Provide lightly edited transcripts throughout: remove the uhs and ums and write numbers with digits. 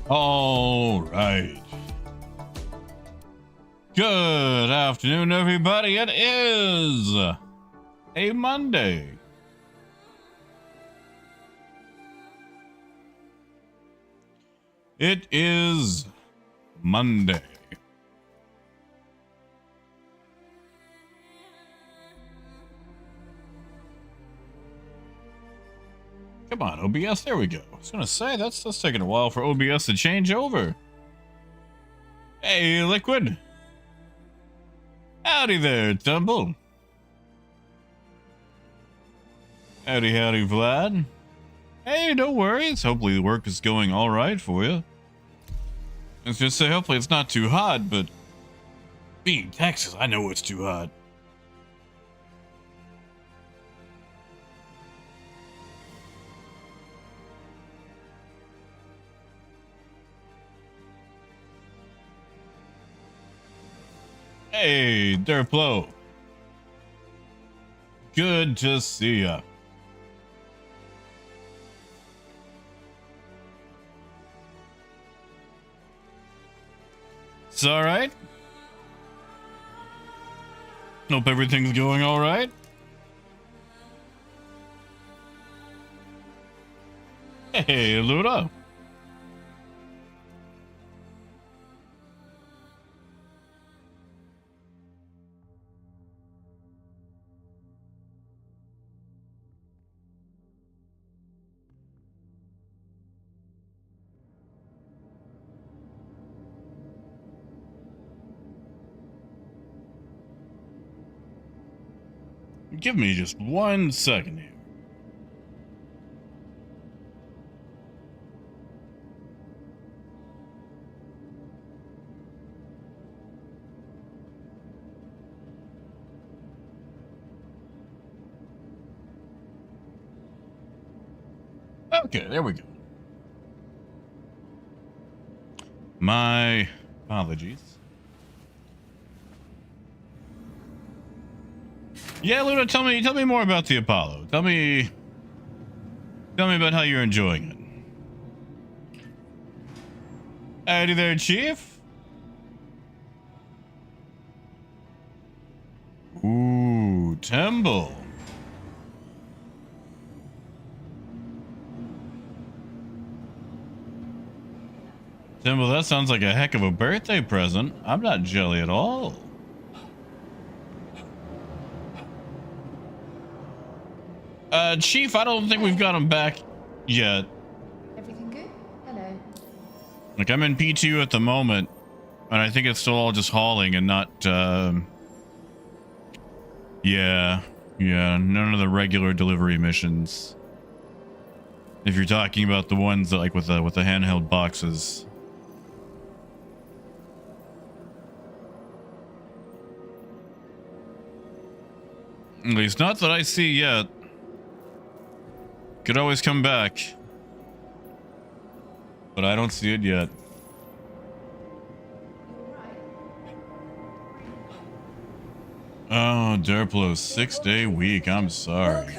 All right. Good afternoon, everybody. It is a Monday. It is Monday. Come on, OBS. There we go. I was going to say, that's taking a while for OBS to change over. Hey, Liquid. Howdy there, Tumble. Howdy, Vlad. Hey, no worries. Hopefully the work is going all right for you. I was going to say, hopefully it's not too hot, but being Texas, I know it's too hot. Hey, Derplo. Good to see ya. It's all right. Hope everything's going all right. Hey, Luda. Give me just 1 second here. Okay, there we go. My apologies. Yeah, Luna, tell me more about the Apollo. Tell me about how you're enjoying it. Howdy there, Chief. Ooh, Temple. Temple, that sounds like a heck of a birthday present. I'm not jelly at all. Chief, I don't think we've got him back yet. Everything good? Hello. Like, I'm in PTU at the moment, and I think it's still all just hauling and not, yeah, none of the regular delivery missions. If you're talking about the ones that, like, with the handheld boxes. At least not that I see yet. Could always come back. But I don't see it yet. Oh, Derplo's 6-day week. I'm sorry.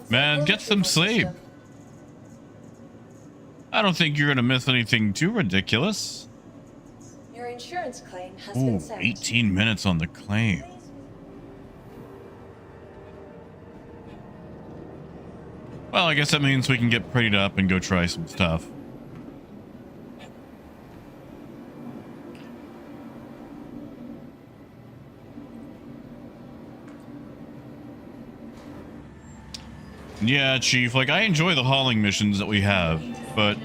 Man, get some sleep. I don't think you're gonna miss anything too ridiculous. Your insurance claim has been sent. 18 minutes on the claim. Well, I guess that means we can get prettied up and go try some stuff. Yeah, Chief, like, I enjoy the hauling missions that we have, but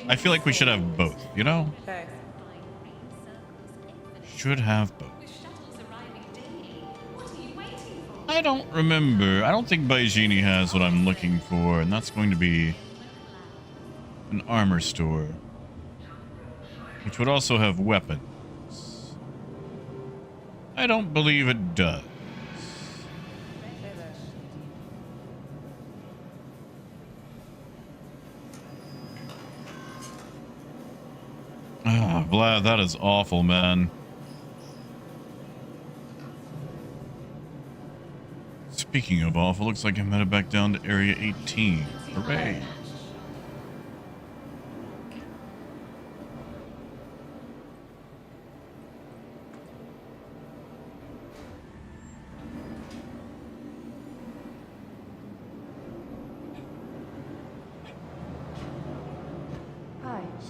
I feel like we should have both, you know? Should have both. I don't remember. I don't think Baijini has what I'm looking for, and that's going to be an armor store, which would also have weapons. I don't believe it does. Ah, Vlad, that is awful, man. Speaking of awful, looks like I'm headed back down to Area 18. Hooray.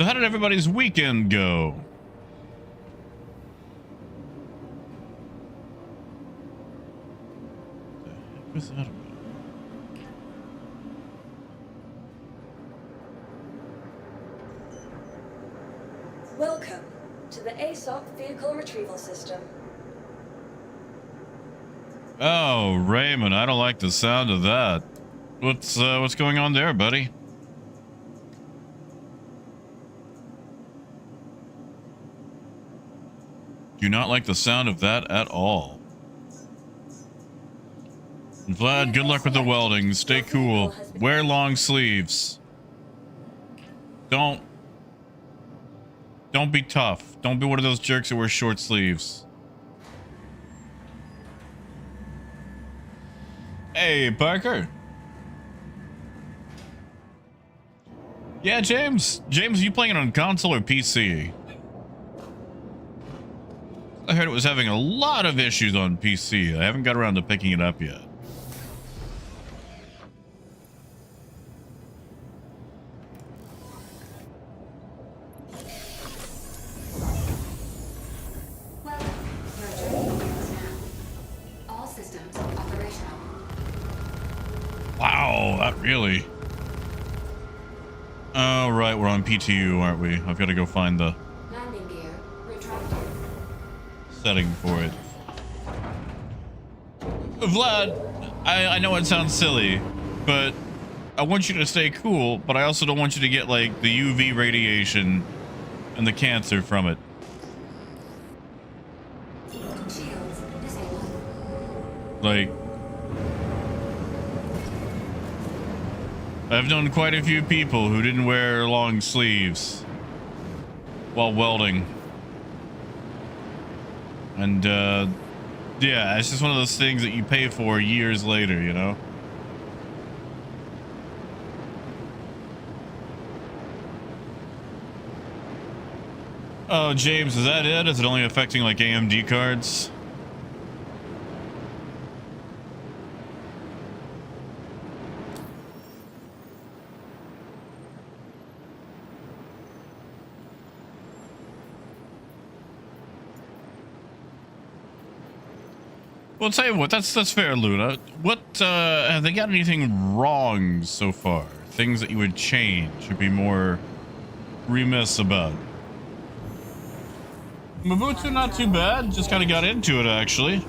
So how did everybody's weekend go? What the heck was that about? Welcome to the ASOP Vehicle Retrieval System. Oh, Raymond, I don't like the sound of that. What's going on there, buddy? Do not like the sound of that at all. And Vlad, good luck with the welding. Stay cool. Wear long sleeves. Don't be tough. Don't be one of those jerks who wear short sleeves. Hey, Parker. Yeah, James. James, are you playing it on console or PC? I heard it was having a lot of issues on PC. I haven't got around to picking it up yet. Wow, that really... Oh, right, we're on PTU, aren't we? I've got to go find the Landing gear retracted. setting for it. Vlad, I know it sounds silly, but I want you to stay cool, but I also don't want you to get, like, the UV radiation and the cancer from it. Shields disabled. Like... I've known quite a few people who didn't wear long sleeves while welding. And, yeah, it's just one of those things that you pay for years later, you know? Oh, James, is that it? Is it only affecting, like, AMD cards? Well, tell you what, that's fair, Luna. What, have they got anything wrong so far? Things that you would change or be more remiss about? Mabutu, not too bad. Just kind of got into it, actually.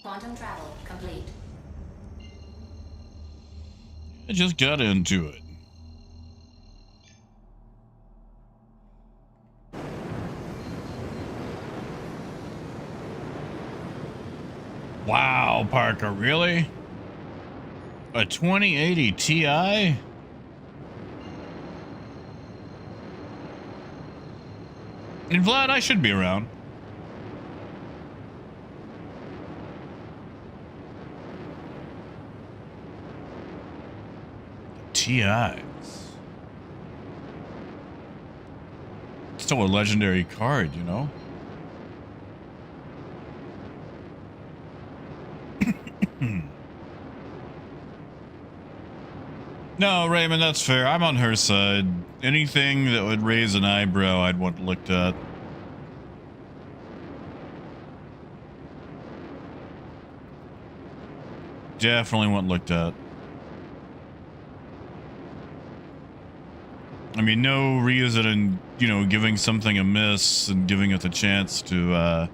Quantum travel complete. I just got into it. Wow, Parker, really? A 2080 Ti? And Vlad, I should be around. TIs. Still a legendary card, you know? No, Raymond, that's fair. I'm on her side. Anything that would raise an eyebrow, I'd want looked at. Definitely want looked at. I mean, no reason in, you know, giving something a miss and giving it the chance to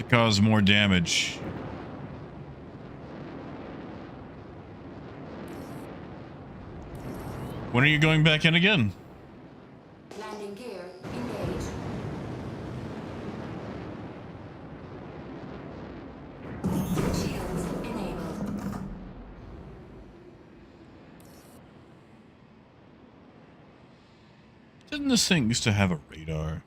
cause more damage. When are you going back in again? Landing gear engaged. Shields enabled. Didn't this thing used to have a radar?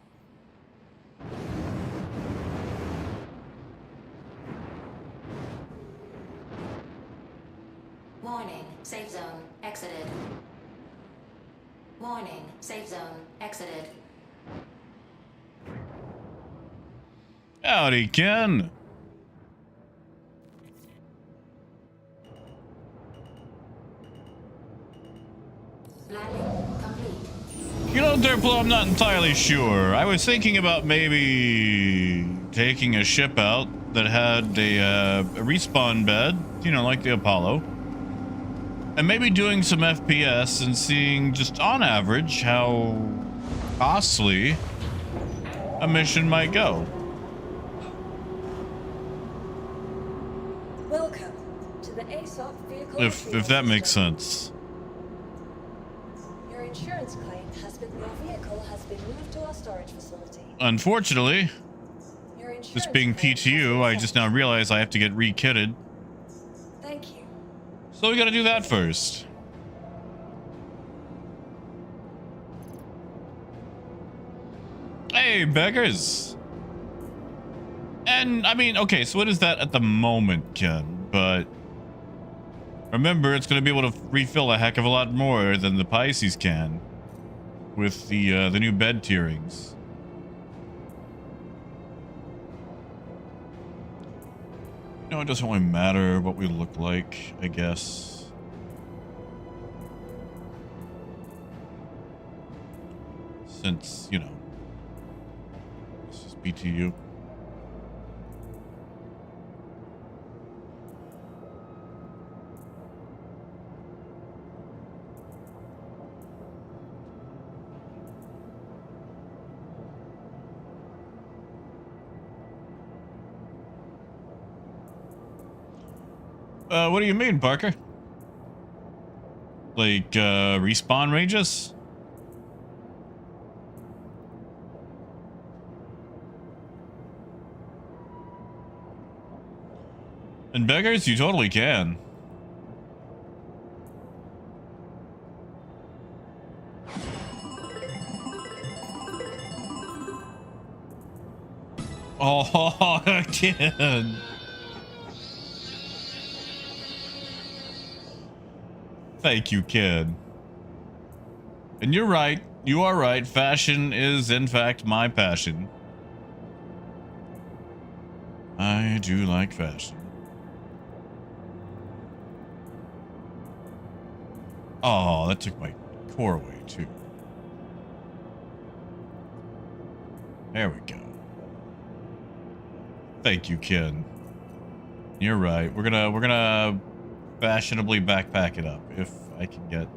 Warning, safe zone exited. Warning, safe zone exited. Howdy, Ken. Landing complete. You know, Derplo, I'm not entirely sure. I was thinking about maybe taking a ship out that had a respawn bed, you know, like the Apollo. And maybe doing some FPS and seeing just on average how costly a mission might go. Welcome to the ASOP vehicle. If that makes sense. Your insurance claim has been your vehicle has been moved to our storage facility. Unfortunately, Your insurance this being claim has PTU, been I just now realize I have to get re-kitted. Thank you. So we gotta do that first. Hey, beggars. And, I mean, okay, so what is that at the moment, Ken? But remember, it's going to be able to refill a heck of a lot more than the Pisces can with the new bed tierings. You know, it doesn't really matter what we look like, I guess. Since, you know, this is PTU. What do you mean, Parker? Like, respawn ranges? And beggars, you totally can. Oh, again. Thank you, kid. And you're right. You are right. Fashion is, in fact, my passion. I do like fashion. Oh, that took my core away, too. There we go. Thank you, kid. You're right. We're gonna fashionably backpack it up if I can get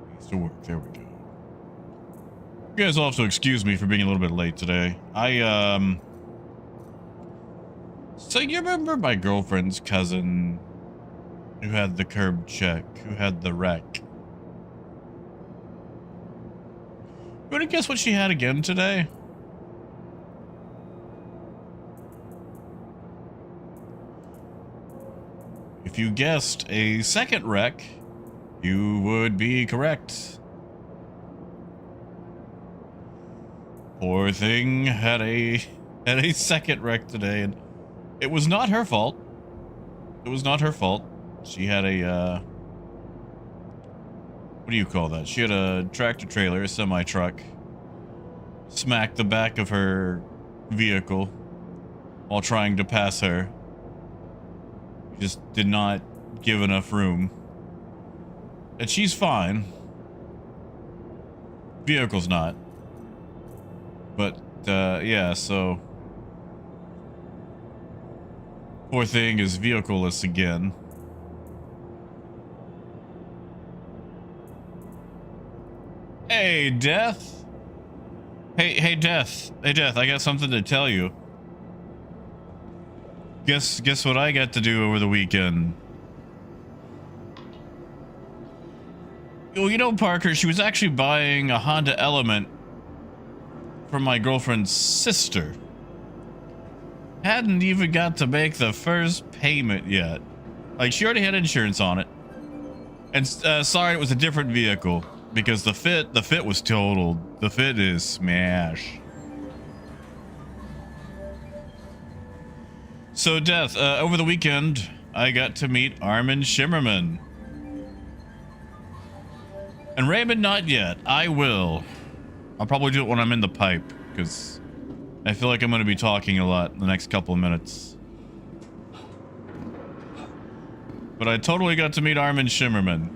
things to work. There we go. You guys will have to excuse me for being a little bit late today. So you remember my girlfriend's cousin who had the curb check, who had the wreck? You wanna guess what she had again today? If you guessed a second wreck, you would be correct. Poor thing had a second wreck today, and it was not her fault. It was not her fault. She had a what do you call that? She had a tractor trailer, a semi truck, smack the back of her vehicle while trying to pass her. Just did not give enough room. And she's fine. Vehicle's not. But, yeah, so... Poor thing is vehicleless again. Hey, Death! Hey, Death. Hey, Death, I got something to tell you. Guess what I got to do over the weekend? Well, you know, Parker, she was actually buying a Honda Element from my girlfriend's sister. Hadn't even got to make the first payment yet. Like, she already had insurance on it. And sorry, it was a different vehicle because the fit was totaled. The fit is smash. So, Death, over the weekend, I got to meet Armin Shimmerman. And Raymond, not yet. I will. I'll probably do it when I'm in the pipe, because I feel like I'm going to be talking a lot in the next couple of minutes. But I totally got to meet Armin Shimmerman.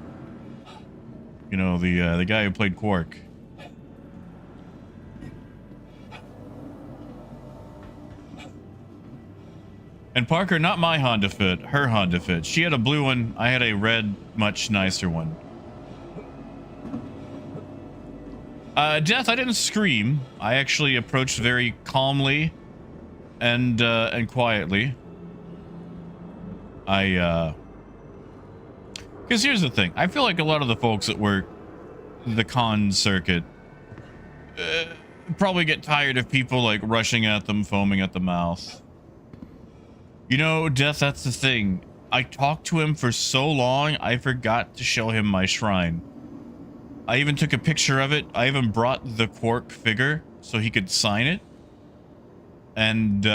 You know, the guy who played Quark. And Parker, not my Honda Fit, her Honda Fit. She had a blue one, I had a red, much nicer one. Death, I didn't scream. I actually approached very calmly and quietly. Because here's the thing. I feel like a lot of the folks that work the con circuit probably get tired of people like rushing at them, foaming at the mouth. You know, Death, that's the thing. I talked to him for so long, I forgot to show him my shrine. I even took a picture of it. I even brought the Quark figure so he could sign it. And,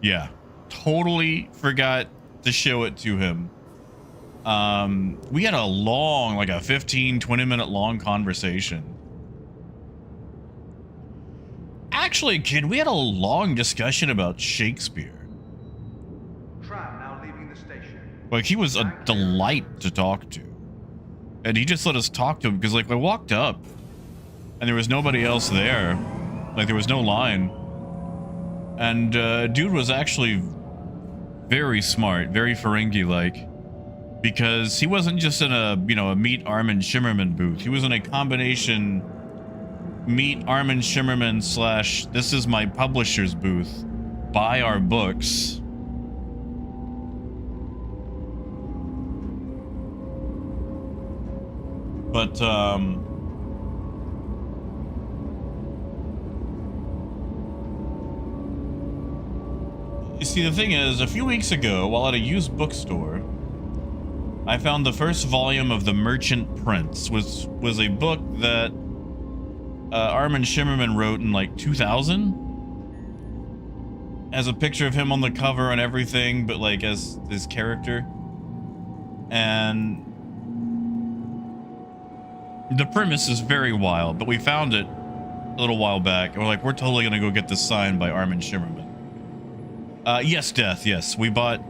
yeah. Totally forgot to show it to him. We had a long, like a 15, 20-minute long conversation. Actually, kid, we had a long discussion about Shakespeare. Now leaving the station. Like, he was a delight to talk to. And he just let us talk to him because, like, I walked up and there was nobody else there. Like, there was no line. And dude was actually very smart, very Ferengi-like. Because he wasn't just in a, you know, a Meet Armin Shimmerman booth. He was in a combination Meet Armin Shimmerman / this is my publisher's booth. Buy our books. But, you see, the thing is, a few weeks ago, while at a used bookstore, I found the first volume of The Merchant Prince, was a book that Armin Shimmerman wrote in like 2000. Has a picture of him on the cover and everything, but like as his character. And the premise is very wild, but we found it a little while back. And we're like, we're totally gonna go get this signed by Armin Shimmerman. Yes, Death, yes. We bought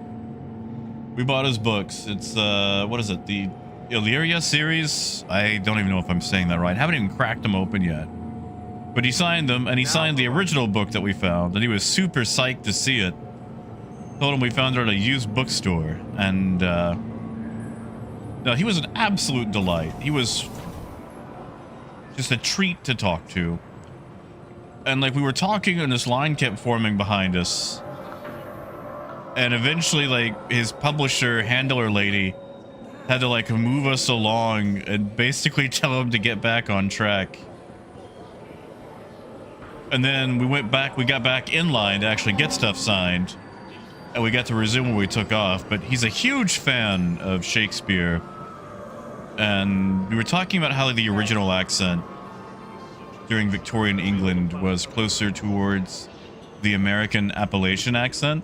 his books. It's what is it? The Illyria series? I don't even know if I'm saying that right. I haven't even cracked them open yet. But he signed them, and he signed the original book that we found, and he was super psyched to see it. Told him we found it at a used bookstore, and no, he was an absolute delight. He was just a treat to talk to. And like we were talking and this line kept forming behind us. And eventually like his publisher handler lady had to like move us along and basically tell him to get back on track. And then we got back in line to actually get stuff signed. And we got to resume where we took off. But he's a huge fan of Shakespeare. And we were talking about how the original accent during Victorian England was closer towards the American Appalachian accent.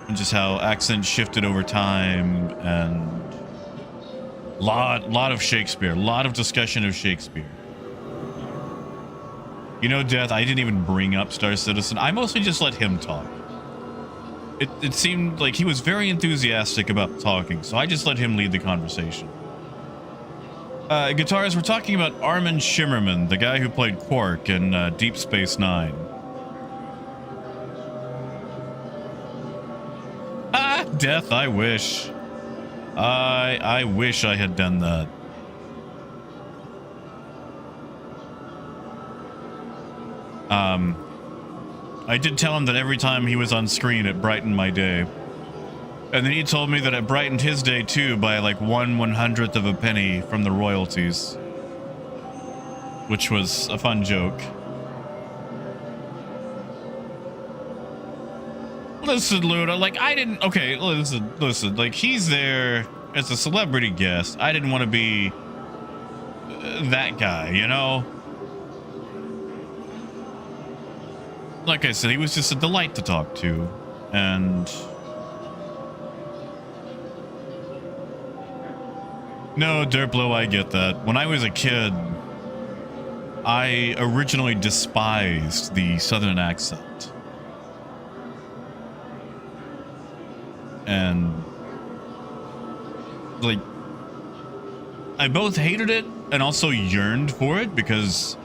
And just how accents shifted over time, and lot of Shakespeare, a lot of discussion of Shakespeare. You know, Death, I didn't even bring up Star Citizen. I mostly just let him talk. It seemed like he was very enthusiastic about talking, so I just let him lead the conversation. Guitars, we're talking about Armin Shimmerman, the guy who played Quark in Deep Space Nine. Death, I wish. I wish I had done that. I did tell him that every time he was on screen, it brightened my day. And then he told me that it brightened his day too by like 1/100th of a penny from the royalties. Which was a fun joke. Listen, Luna, like, I didn't... Okay, listen. Like, he's there as a celebrity guest. I didn't want to be that guy, you know? Like I said, he was just a delight to talk to. And... No, Derplo, I get that. When I was a kid, I originally despised the southern accent. And like, I both hated it and also yearned for it because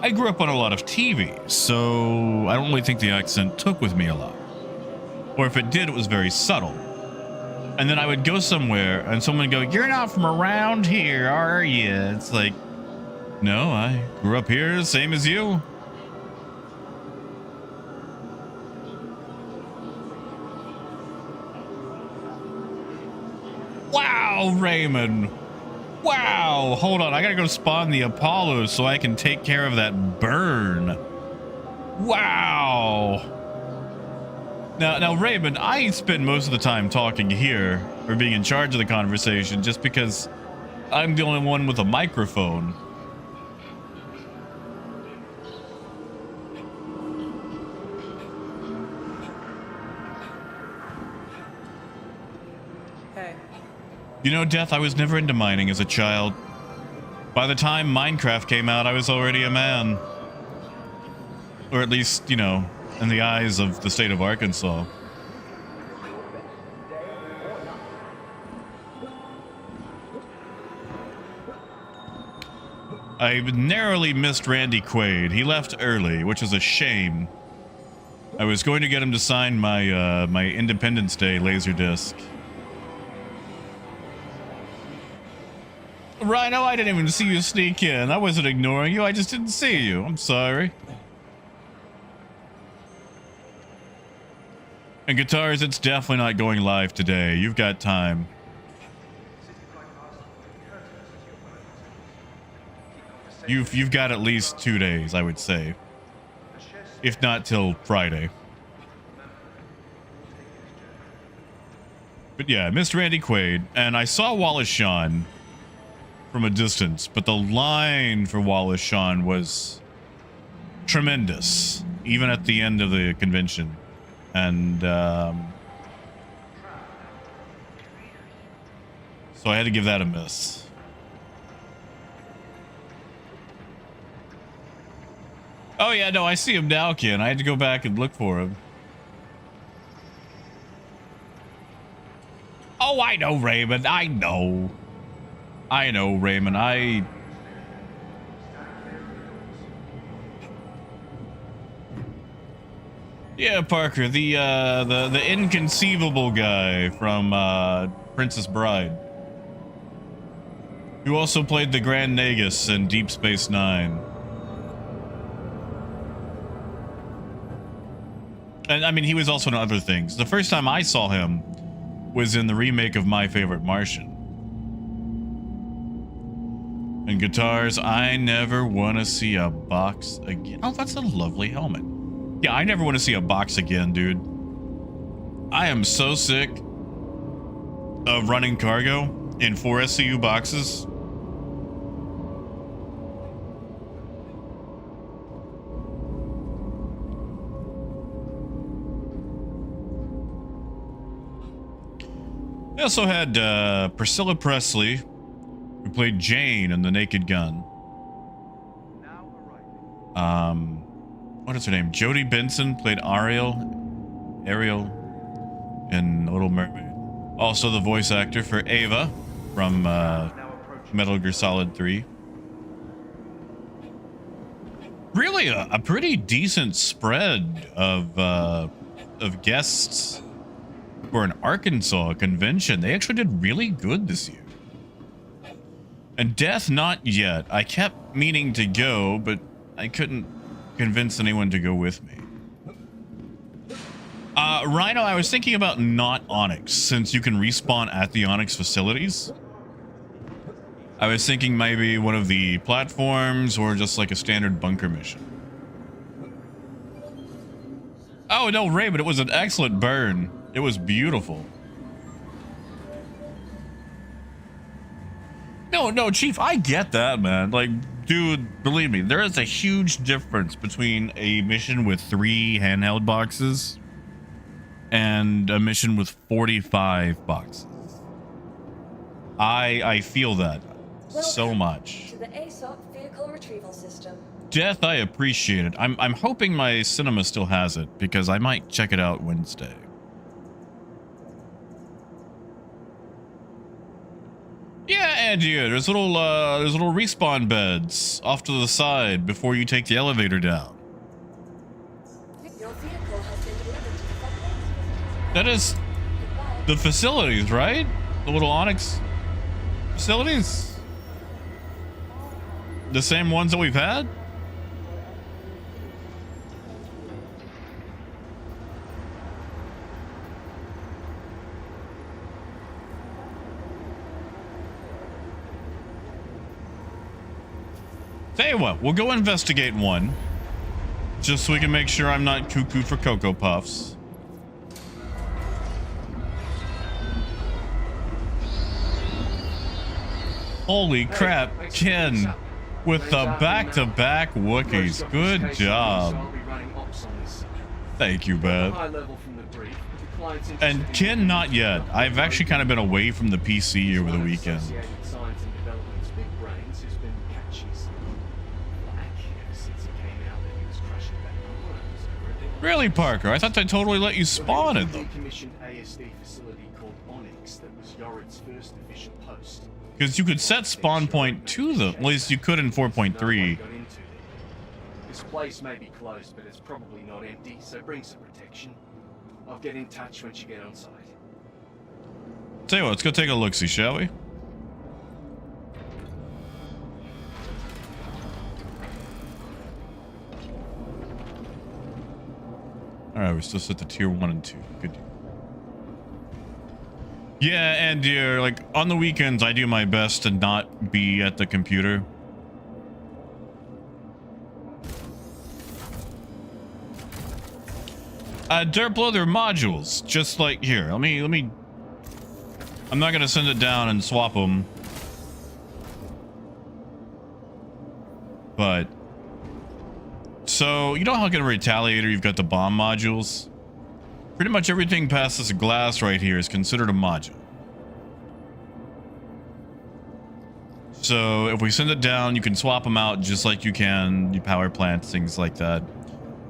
I grew up on a lot of TV, so I don't really think the accent took with me a lot. Or if it did, it was very subtle. And then I would go somewhere and someone would go, "You're not from around here, are you?" It's like, no, I grew up here, same as you. Wow, Raymond. Wow. Hold on. I gotta go spawn the Apollo so I can take care of that burn. Wow. Now, Raymond, I spend most of the time talking here or being in charge of the conversation just because I'm the only one with a microphone. Hey. You know, Death, I was never into mining as a child. By the time Minecraft came out, I was already a man. Or at least, you know, in the eyes of the state of Arkansas. I narrowly missed Randy Quaid. He left early, which is a shame. I was going to get him to sign my my Independence Day Laserdisc. Rhino, I didn't even see you sneak in. I wasn't ignoring you. I just didn't see you. I'm sorry. And Guitars, it's definitely not going live today. You've got time. You've got at least 2 days, I would say. If not till Friday. But yeah, I missed Randy Quaid, and I saw Wallace Shawn from a distance, but the line for Wallace Shawn was tremendous, even at the end of the convention. And so I had to give that a miss. Oh yeah, no, I see him now, Ken. I had to go back and look for him. Oh, I know, Raymond. I know, Raymond. Yeah, Parker, the inconceivable guy from Princess Bride, who also played the Grand Nagus in Deep Space Nine. And I mean, he was also in other things. The first time I saw him was in the remake of My Favorite Martian. And Guitars, I never want to see a box again. Oh, that's a lovely helmet. Yeah, I never want to see a box again, dude. I am so sick of running cargo in 4 SCU boxes. We also had Priscilla Presley, who played Jane in The Naked Gun. What is her name? Jodie Benson played Ariel in Little Mermaid. Also the voice actor for Ava from Metal Gear Solid 3. Really a pretty decent spread of guests for an Arkansas convention. They actually did really good this year. And Death, not yet. I kept meaning to go, but I couldn't convince anyone to go with me. Rhino, I was thinking about not Onyx, since you can respawn at the Onyx facilities. I was thinking maybe one of the platforms or just like a standard bunker mission. Oh no, Ray, but it was an excellent burn. It was beautiful. No, Chief, I get that, man. Like, dude, believe me, there is a huge difference between a mission with 3 handheld boxes and a mission with 45 boxes. I feel that so much. To the ASOP vehicle retrieval system. Death, I appreciate it. I'm hoping my cinema still has it because I might check it out Wednesday. Yeah, Andy, there's little respawn beds off to the side before you take the elevator down. Your vehicle has been delivered to the front desk. That is Goodbye. the facilities, right? The little Onyx facilities? The same ones that we've had? Tell you what, we'll go investigate one. Just so we can make sure I'm not cuckoo for Cocoa Puffs. Holy crap, Ken. With the back-to-back Wookiees. Good job. Thank you, Beth. And Ken, not yet. I've actually kind of been away from the PC over the weekend. Really, Parker? I thought they totally let you spawn in them. ASD facility called Onyx that was Yored's first official post. Because you could set spawn point to them. At least you could in 4.3. This place may be closed, but it's probably not empty, so bring some protection. I'll get in touch once you get on site. Tell you what, let's go take a look-see, shall we? Alright, we're still set to tier 1 and 2. Good deal. Yeah, and dear, like on the weekends I do my best to not be at the computer. Derplo, they're modules, just like here. Let me I'm not gonna send it down and swap them. But so, you know how like in a Retaliator you've got the bomb modules? Pretty much everything past this glass right here is considered a module. So, if we send it down, you can swap them out just like you can your power plants, things like that.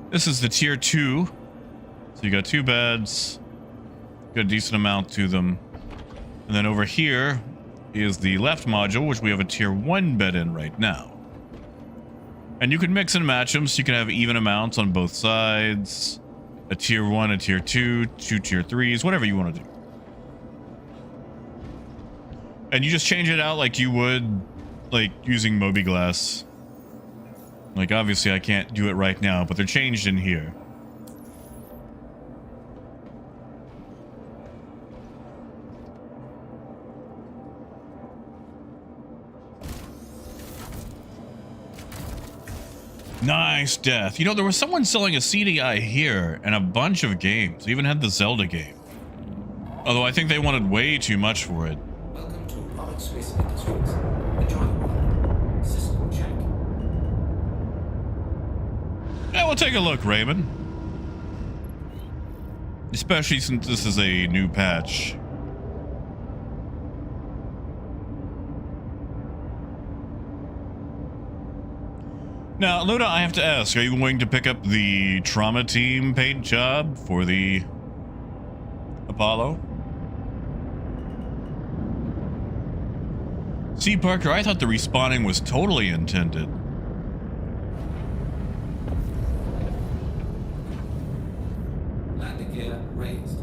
This is the tier 2. So you got 2 beds. Got a decent amount to them. And then over here is the left module, which we have a tier 1 bed in right now. And you can mix and match them, so you can have even amounts on both sides. A tier 1, a tier 2, 2 tier 3s, whatever you want to do. And you just change it out like you would, like, using Moby-Glass. Like, obviously I can't do it right now, but they're changed in here. Nice, Death. You know, there was someone selling a CDI here and a bunch of games. They even had the Zelda game. Although I think they wanted way too much for it. Welcome to Onyx Space Industries. Enjoy the ride. System check. Yeah, we'll take a look, Raymond. Especially since this is a new patch. Now, Luna, I have to ask, are you going to pick up the trauma team paint job for the Apollo? See, Parker, I thought the respawning was totally intended. Landing gear raised.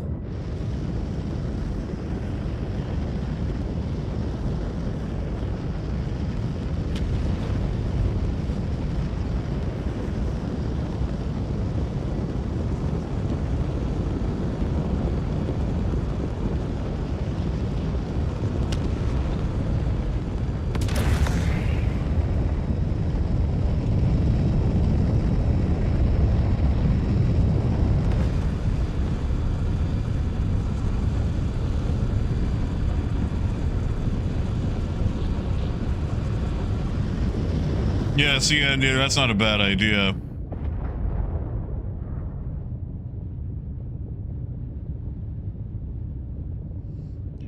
Yeah, see, Andy, that's not a bad idea.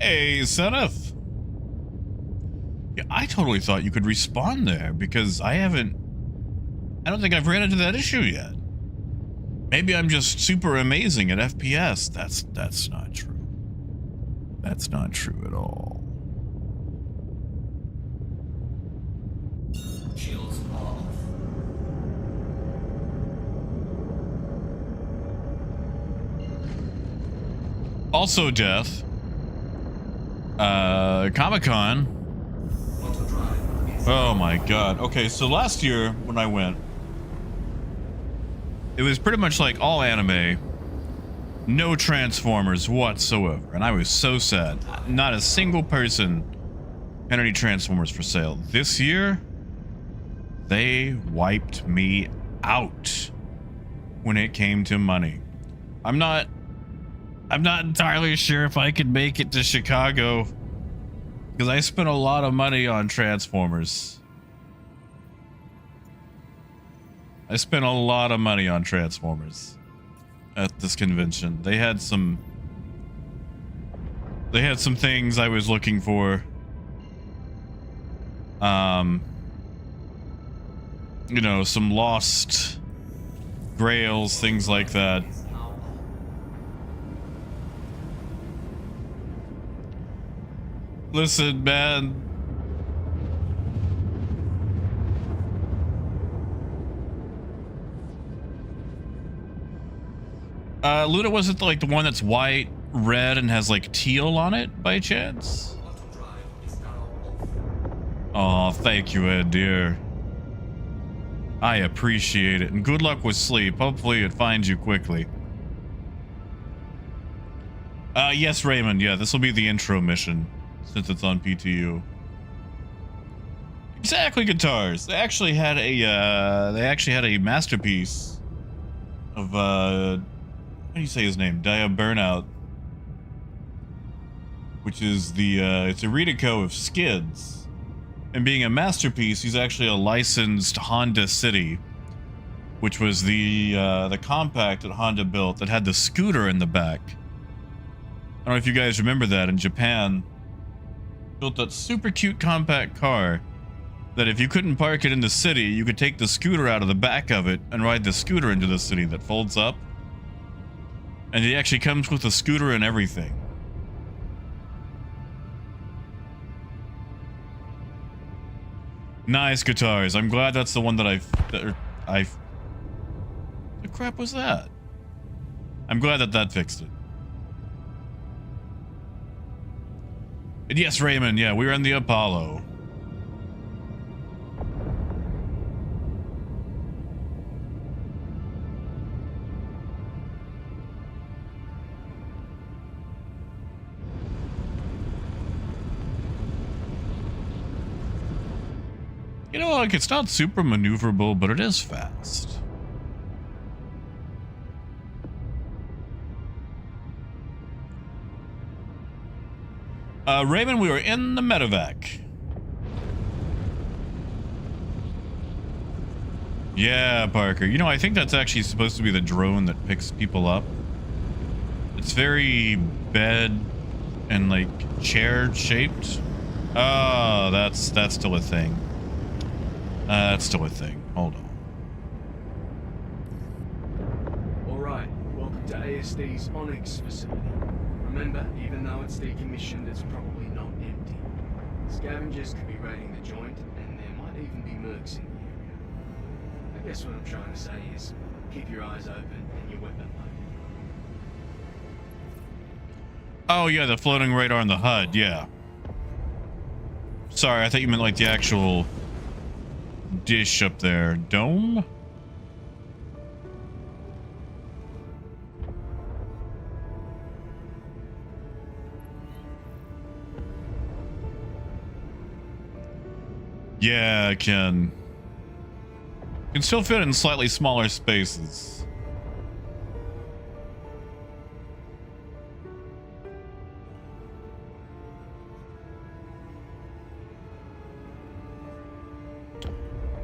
Hey, Senef. Yeah, I totally thought you could respawn there because I haven't I don't think I've ran into that issue yet. Maybe I'm just super amazing at FPS. That's not true. That's not true at all. Shields are off. Also, Death. Comic-Con. Auto drive. Oh my god. Okay, so last year when I went, it was pretty much like all anime, no Transformers whatsoever, and I was so sad. Not a single person had any Transformers for sale. This year, they wiped me out when it came to money. I'm not entirely sure if I could make it to Chicago because I spent a lot of money on Transformers. I spent a lot of money on Transformers at this convention. They had some things I was looking for. You know, some lost grails, things like that. Listen, man. Luna wasn't like the one that's white, red, and has like teal on it by chance? Auto drive is now off. Oh, thank you, Ed, dear. I appreciate it, and good luck with sleep. Hopefully it finds you quickly. Yes, Raymond. Yeah, this will be the intro mission since it's on PTU. Exactly, guitars. They actually had a masterpiece of how do you say his name? Dia Burnout, which is the it's a Rideco of Skids, and being a masterpiece, he's actually a licensed Honda City, which was the compact that Honda built that had the scooter in the back. I don't know if you guys remember that in Japan. Built that super cute compact car that if you couldn't park it in the city, you could take the scooter out of the back of it and ride the scooter into the city that folds up. And it actually comes with a scooter and everything. Nice guitars. I'm glad that's the one that the crap was that? I'm glad that fixed it. And yes, Raymond, yeah, we were in the Apollo. You know, like, it's not super maneuverable, but it is fast. Raymond, we were in the medevac. Yeah, Parker. You know, I think that's actually supposed to be the drone that picks people up. It's very bed and, like, chair shaped. Oh, that's still a thing. That's still a thing. Hold on. Alright, welcome to ASD's Onyx facility. Remember, even though it's decommissioned, it's probably not empty. Scavengers could be raiding the joint, and there might even be mercs in the area. I guess what I'm trying to say is, keep your eyes open and your weapon loaded. Oh, yeah, the floating radar on the HUD, yeah. Sorry, I thought you meant like the actual dish up there. Dome? Yeah, it can. Can still fit in slightly smaller spaces.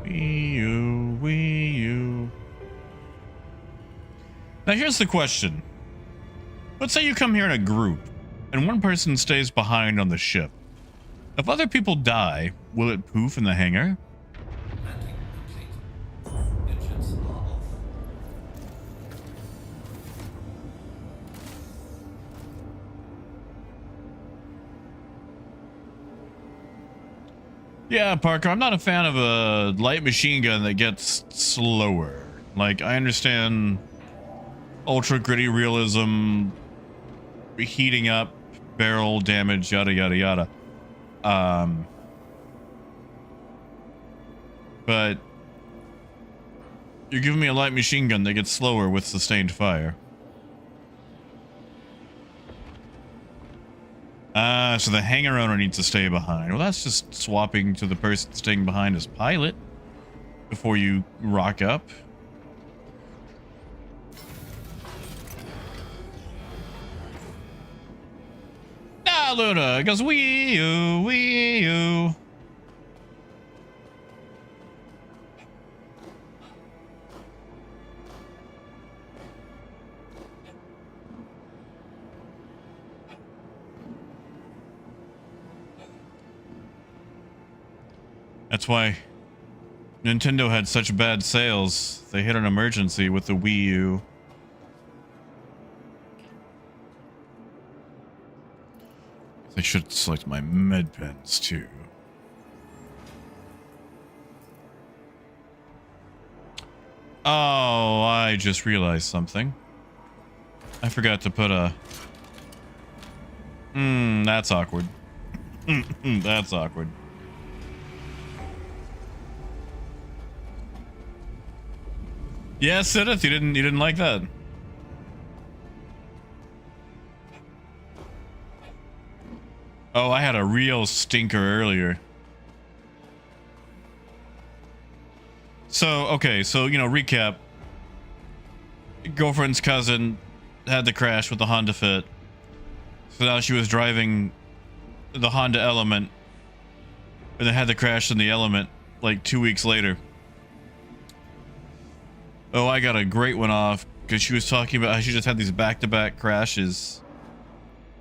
Wii U. Now here's the question. Let's say you come here in a group, and one person stays behind on the ship. If other people die, will it poof in the hangar? Landing complete. Yeah, Parker, I'm not a fan of a light machine gun that gets slower. Like, I understand ultra gritty realism, heating up, barrel damage, yada, yada, yada. But you're giving me a light machine gun that gets slower with sustained fire. So the hanger owner needs to stay behind. Well, that's just swapping to the person staying behind as pilot before you rock up. Ah, Luna goes wee you, wee you. That's why Nintendo had such bad sales. They hit an emergency with the Wii U. They should select my med pens too. Oh, I just realized something. I forgot to put a... that's awkward. That's awkward. Yeah, Sidith, you didn't like that. Oh, I had a real stinker earlier. So, okay, so, you know, recap. Girlfriend's cousin had the crash with the Honda Fit. So now she was driving the Honda Element. And then had the crash in the Element like 2 weeks later. Oh, I got a great one off because she was talking about how she just had these back-to-back crashes.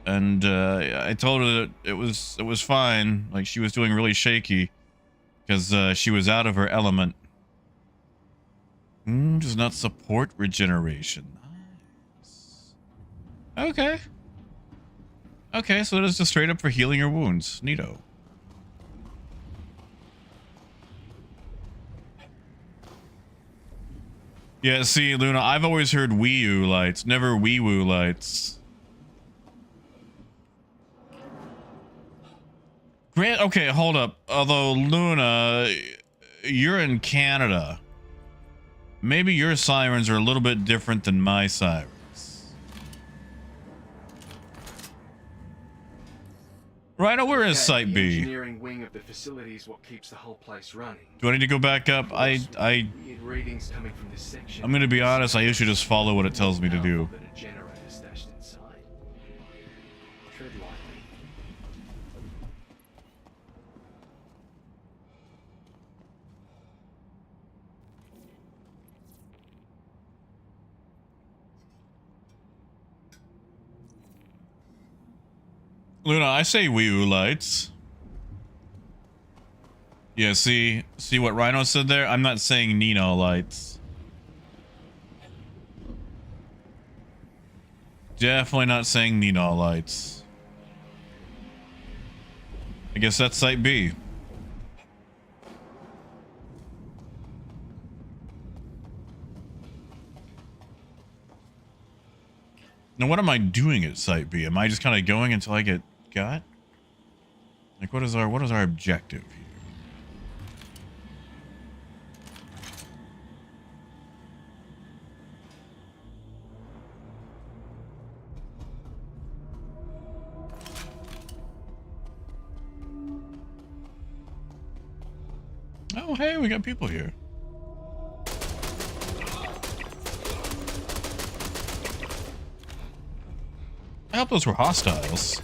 And I told her that it was fine. Like, she was doing really shaky because she was out of her element. Does not support regeneration. Nice. Okay. Okay, so it is just straight up for healing your wounds. Neato. Yeah, see, Luna, I've always heard Wii U lights, never Wii Woo lights. Grant, okay, hold up. Although, Luna, you're in Canada. Maybe your sirens are a little bit different than my sirens. Rhino, where is Site The B? engineering wing of the facility is what keeps the whole place running. Do I need to go back up? Weird readings coming from this section. I'm gonna be honest, I usually just follow what it tells me to do. That a generator stashed inside. Tread lightly. Luna, I say Wii U lights. Yeah, see what Rhino said there? I'm not saying Nino lights. Definitely not saying Nino lights. I guess that's Site B. Now, what am I doing at Site B? Am I just kind of going until I get got? Like, what is our objective here? Oh, hey, we got people here. I hope those were hostiles.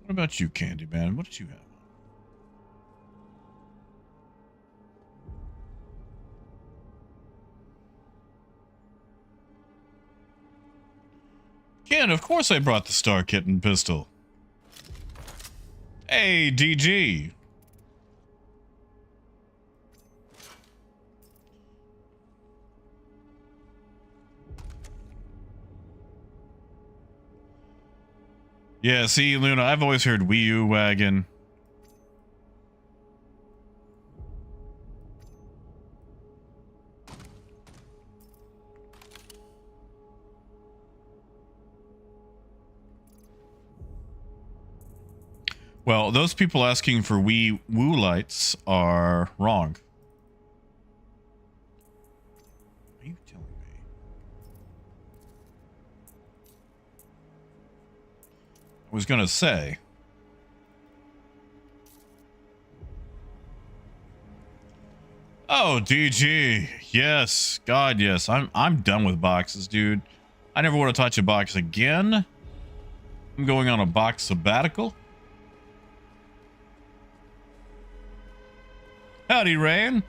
What about you, Candyman? What did you have? Ken, of course I brought the Star Kitten pistol. Hey, DG. Yeah, see, Luna, I've always heard Wii U wagon. Well, those people asking for Wii Woo lights are wrong. What are you telling me? I was gonna say. Oh, DG. Yes. God, yes. I'm done with boxes, dude. I never want to touch a box again. I'm going on a box sabbatical. Howdy, Rain.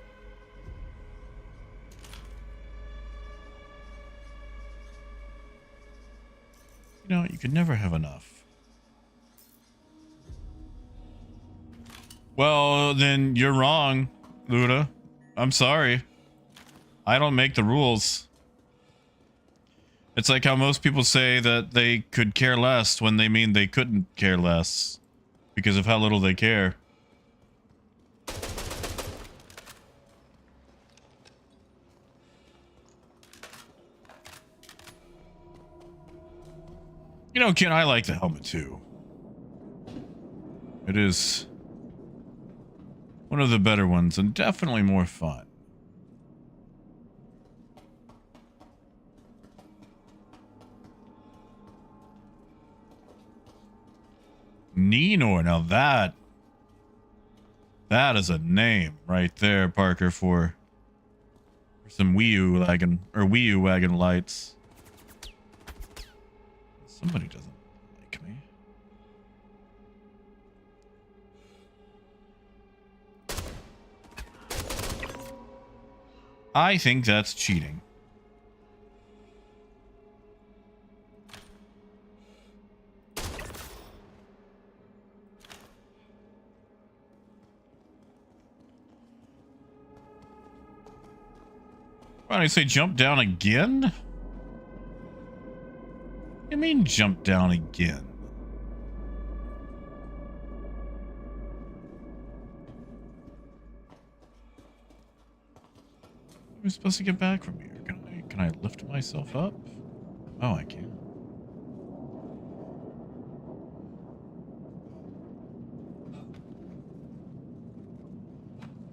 You know, you could never have enough. Well, then you're wrong, Luda. I'm sorry. I don't make the rules. It's like how most people say that they could care less when they mean they couldn't care less because of how little they care. You know, Ken, I like the helmet too. It is one of the better ones and definitely more fun. Ninor, now that is a name right there, Parker, for some Wii U wagon or Wii U wagon lights. Somebody doesn't like me. I think that's cheating. Why did I say jump down again? What do you mean jump down again? Am I supposed to get back from here? Can I lift myself up? Oh, I can.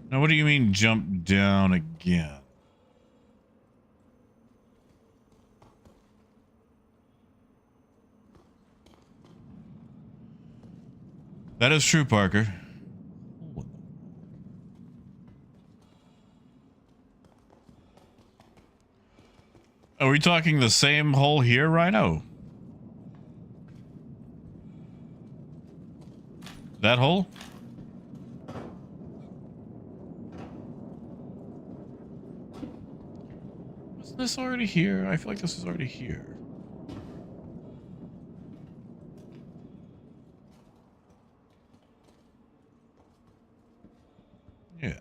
Now, what do you mean jump down again? That is true, Parker. Are we talking the same hole here, Rhino? That hole? Wasn't this already here? I feel like this was already here. Yeah.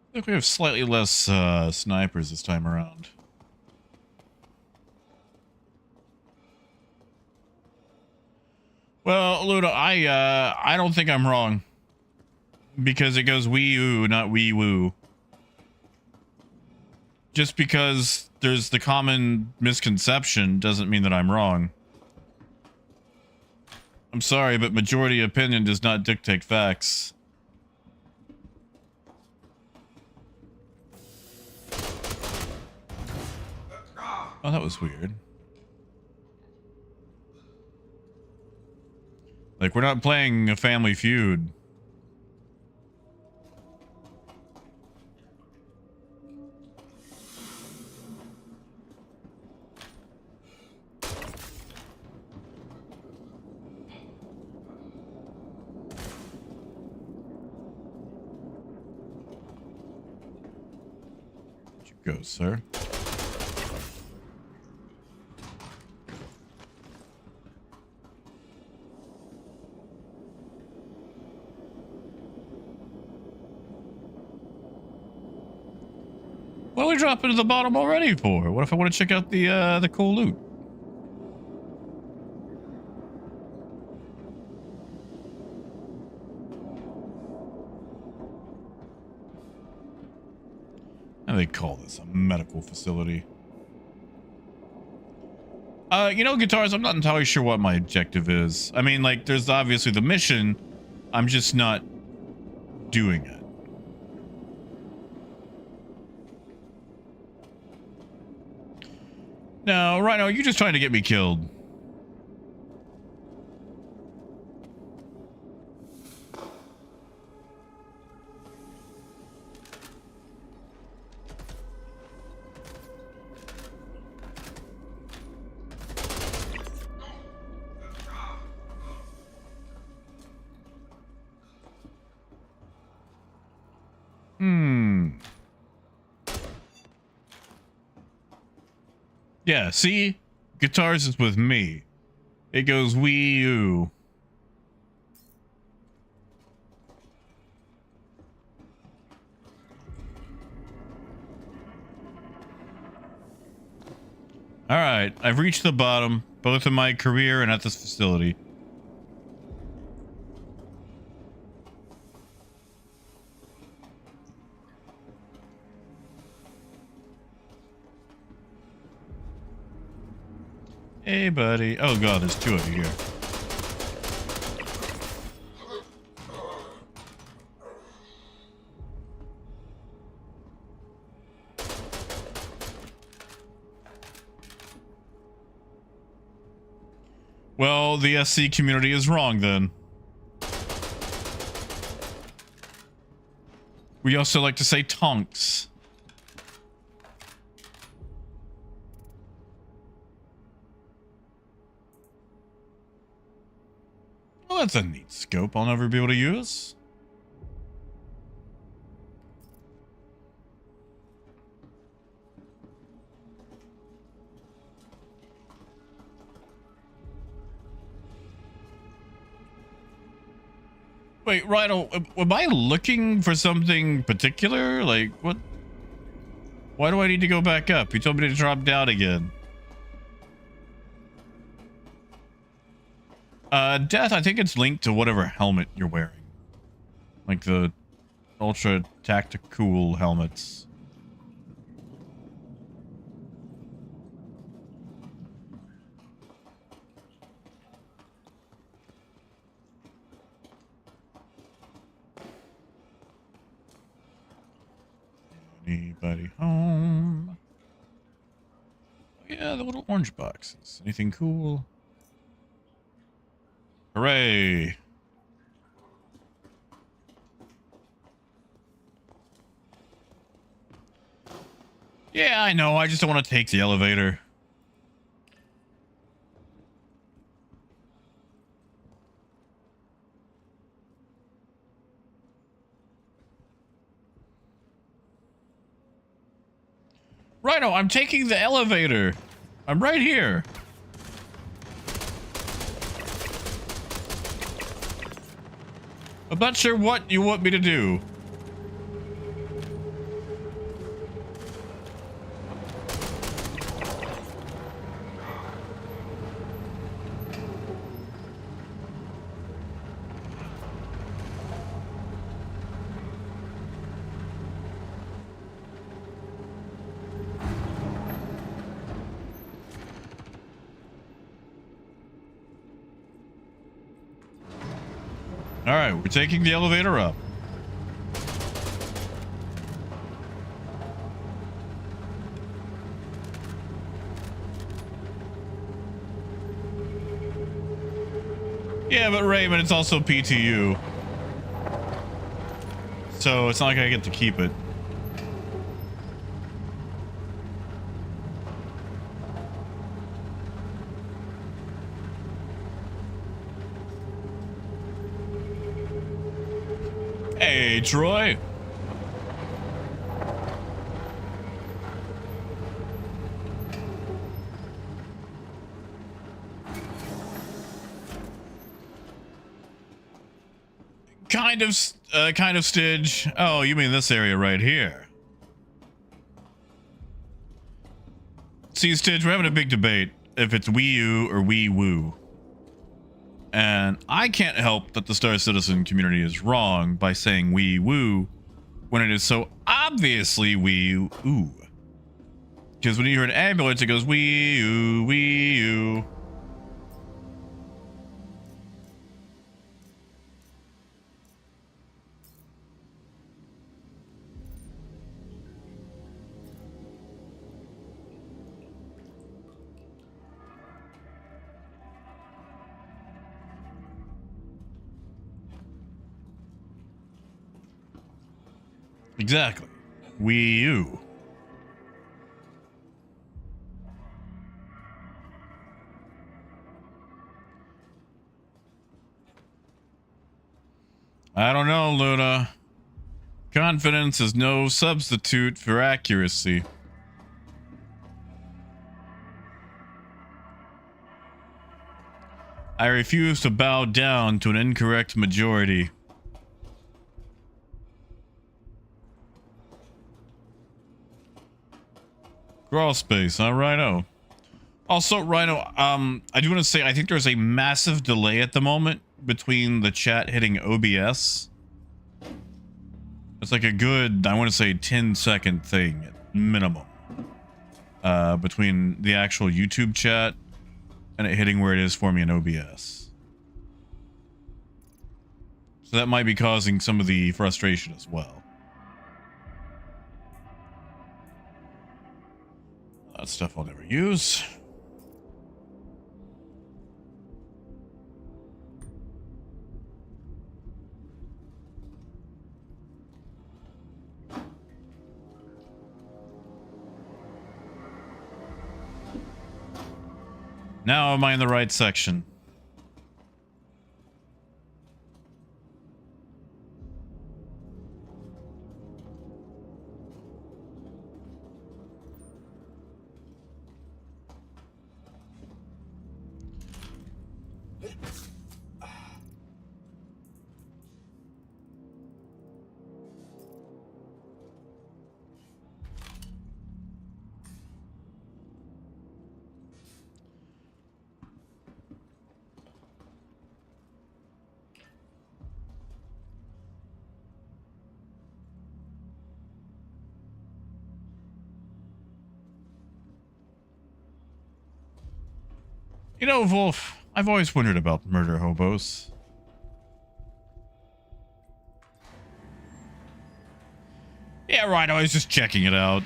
I think we have slightly less snipers this time around. Well, Luda, I don't think I'm wrong. Because it goes Wii U, not Wii Woo. Just because there's the common misconception doesn't mean that I'm wrong. I'm sorry, but majority opinion does not dictate facts. Oh, that was weird. Like, we're not playing a Family Feud. goes, sir. What are we dropping to the bottom already for? What if I want to check out the cool loot? How do they call this? A medical facility. You know, guitars, I'm not entirely sure what my objective is. I mean, like, there's obviously the mission. I'm just not doing it. No, Rhino, you're just trying to get me killed. Yeah, see? Guitars is with me. It goes Wii U. Alright, I've reached the bottom, both in my career and at this facility. Hey, buddy. Oh, God, there's two of you here. Well, the SC community is wrong, then. We also like to say tonks. Well, that's a neat scope I'll never be able to use. Wait, Rhino, am I looking for something particular? Like, what? Why do I need to go back up? You told me to drop down again. Death, I think it's linked to whatever helmet you're wearing. Like the ultra tactical helmets. Anybody home? Oh, yeah, the little orange boxes. Anything cool? Hooray! Yeah, I know. I just don't want to take the elevator. Rhino, I'm taking the elevator. I'm right here. I'm not sure what you want me to do. All right, we're taking the elevator up. Yeah, but Raymond, it's also PTU. So it's not like I get to keep it. Hey, Troy. Kind of Stidge. Oh, you mean this area right here? See, Stidge, we're having a big debate if it's Wii U or Wii Woo. And I can't help that the Star Citizen community is wrong by saying Wii Woo when it is so obviously Wii U. Because when you hear an ambulance, it goes Wii U, Wii U. Exactly. Wii U. I don't know, Luna. Confidence is no substitute for accuracy. I refuse to bow down to an incorrect majority. Crawl space, huh, Rhino? Also, Rhino, I do want to say I think there's a massive delay at the moment between the chat hitting OBS. It's like a good, I want to say 10-second thing at minimum. Between the actual YouTube chat and it hitting where it is for me in OBS. So that might be causing some of the frustration as well. That stuff I'll never use. Now am I in the right section? You know, Wolf, I've always wondered about murder hobos. Yeah, right, I was just checking it out.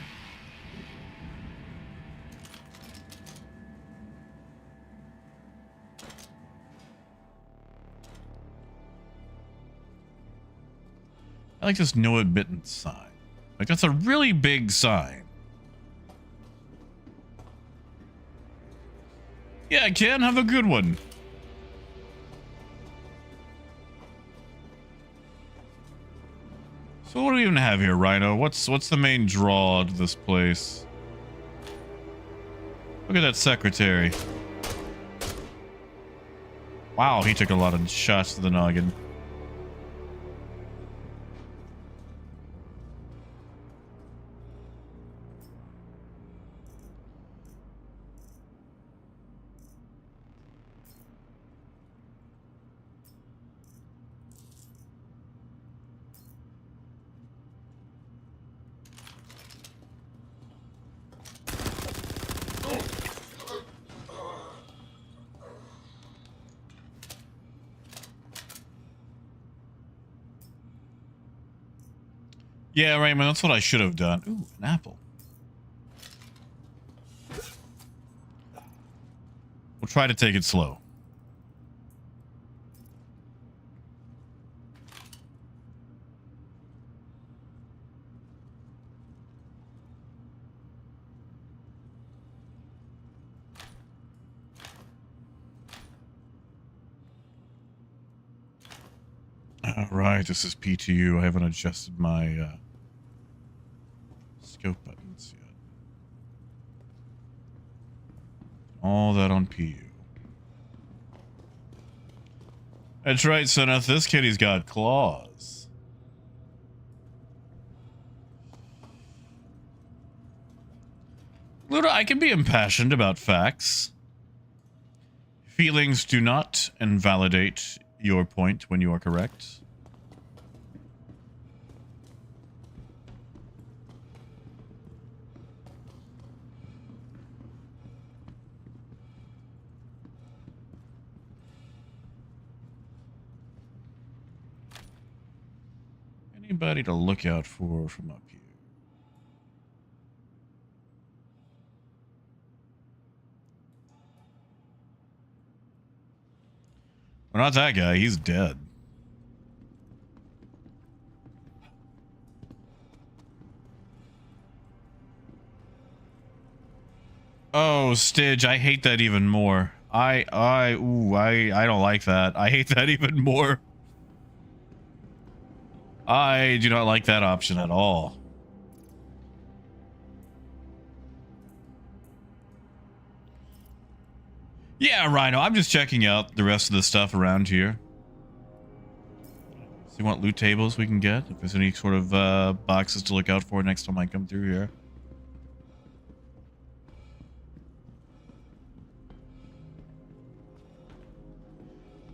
I like this no admittance sign. Like, that's a really big sign. Yeah, Ken, have a good one. So what do we even have here, Rhino? What's the main draw to this place? Look at that secretary. Wow, he took a lot of shots to the noggin. Yeah, Raymond, that's what I should have done. Ooh, an apple. We'll try to take it slow. All right, this is PTU. I haven't adjusted my scope buttons yet. All that on PU. That's right, Seneth. This kitty's got claws. Luda, I can be impassioned about facts. Feelings do not invalidate your point when you are correct. Anybody to look out for from up here? Well, not that guy. He's dead. Oh, Stidge, I hate that even more. I don't like that. I hate that even more. I do not like that option at all. Yeah, Rhino, I'm just checking out the rest of the stuff around here. See what loot tables we can get. If there's any sort of boxes to look out for next time I come through here.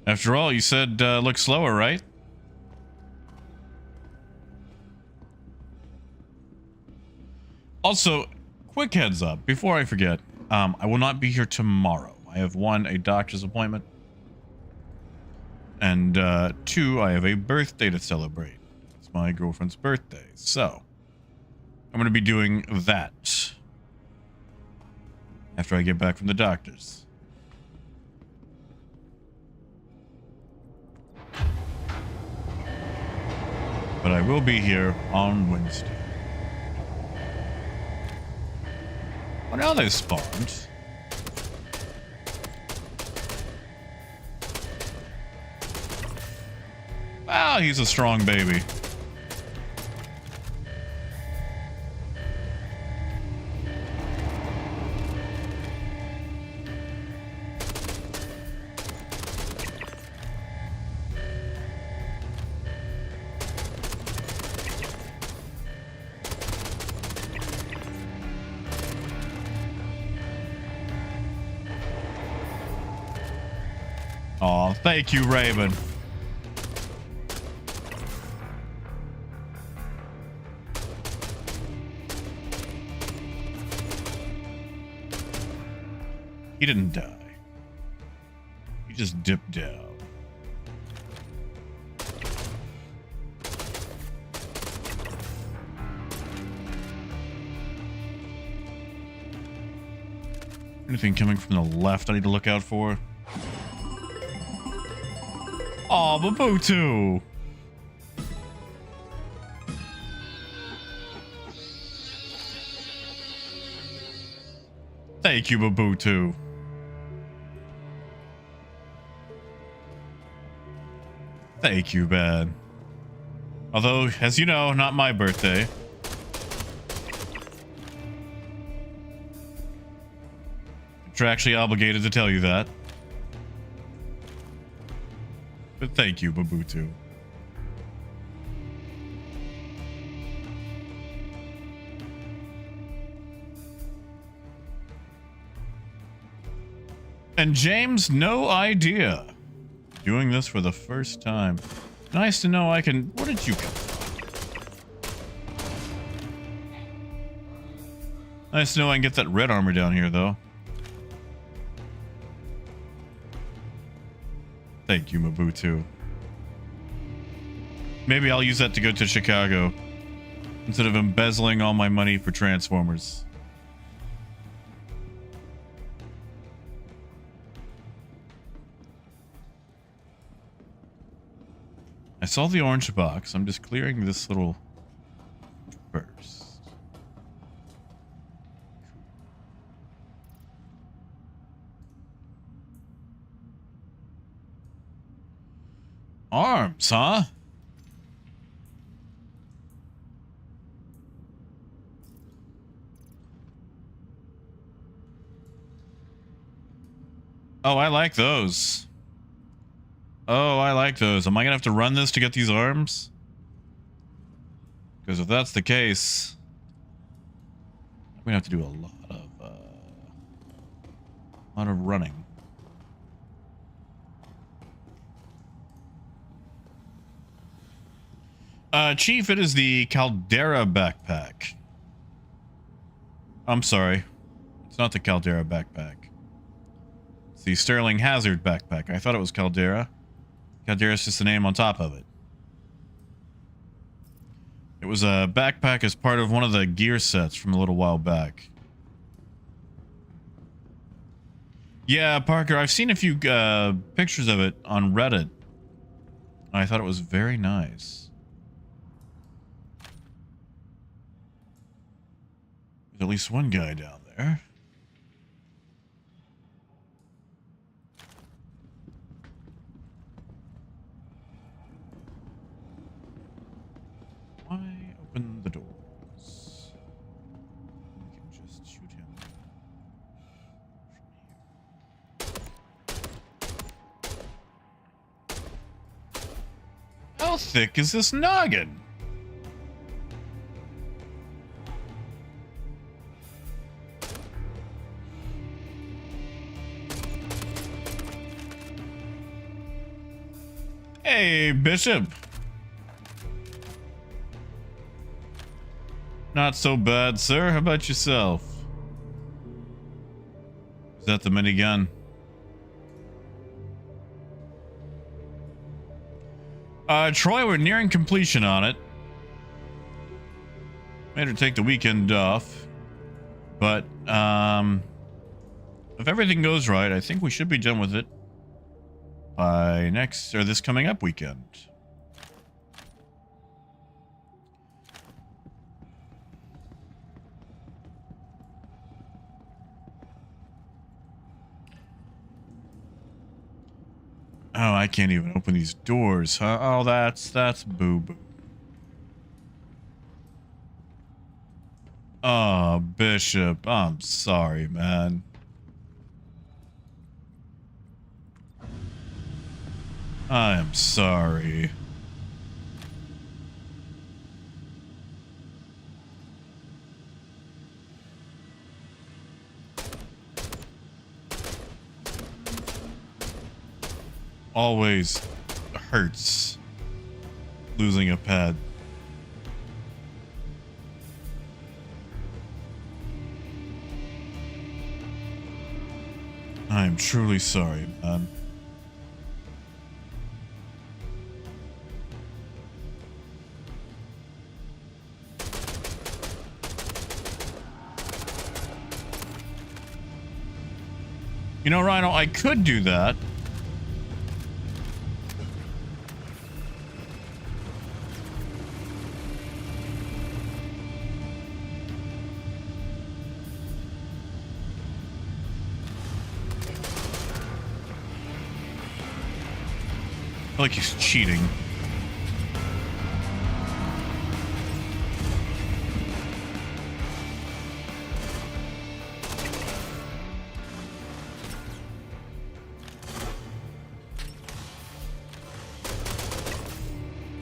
After all, you said look slower, right? Also, quick heads up, before I forget, I will not be here tomorrow. I have 1, a doctor's appointment, and 2, I have a birthday to celebrate. It's my girlfriend's birthday, so I'm going to be doing that after I get back from the doctor's. But I will be here on Wednesday. Oh, now they spawned. Wow, he's a strong baby. Aw, thank you, Raven. He didn't die. He just dipped down. Anything coming from the left I need to look out for? Aw, Mabutu! Thank you, Mabutu. Thank you, man. Although, as you know, not my birthday. Contractually obligated to tell you that. But thank you, Mabutu. And James, no idea. Doing this for the first time. Nice to know I can... Where did you come from? Nice to know I can get that red armor down here, though. Thank you, Mabutu. Maybe I'll use that to go to Chicago instead of embezzling all my money for Transformers. I saw the orange box. I'm just clearing this little first. Arms, huh? Oh, I like those. Oh, I like those. Am I gonna have to run this to get these arms? Because if that's the case, I'm gonna have to do a lot of running. Chief, it is the Caldera backpack. I'm sorry. It's not the Caldera backpack. It's the Sterling Hazard backpack. I thought it was Caldera. Caldera is just the name on top of it. It was a backpack as part of one of the gear sets from a little while back. Yeah, Parker, I've seen a few pictures of it on Reddit. I thought it was very nice. There's at least one guy down there. Why open the doors? We can just shoot him from here. How thick is this noggin? Hey, Bishop. Not so bad, sir. How about yourself? Is that the minigun? Troy, we're nearing completion on it. Made her take the weekend off. But, if everything goes right, I think we should be done with it by this coming up weekend. Oh, I can't even open these doors, huh? Oh, that's boo-boo. Oh, Bishop, I'm sorry, man. I am sorry. Always hurts losing a pet. I am truly sorry, man. You know, Rhino, I could do that. I feel like he's cheating.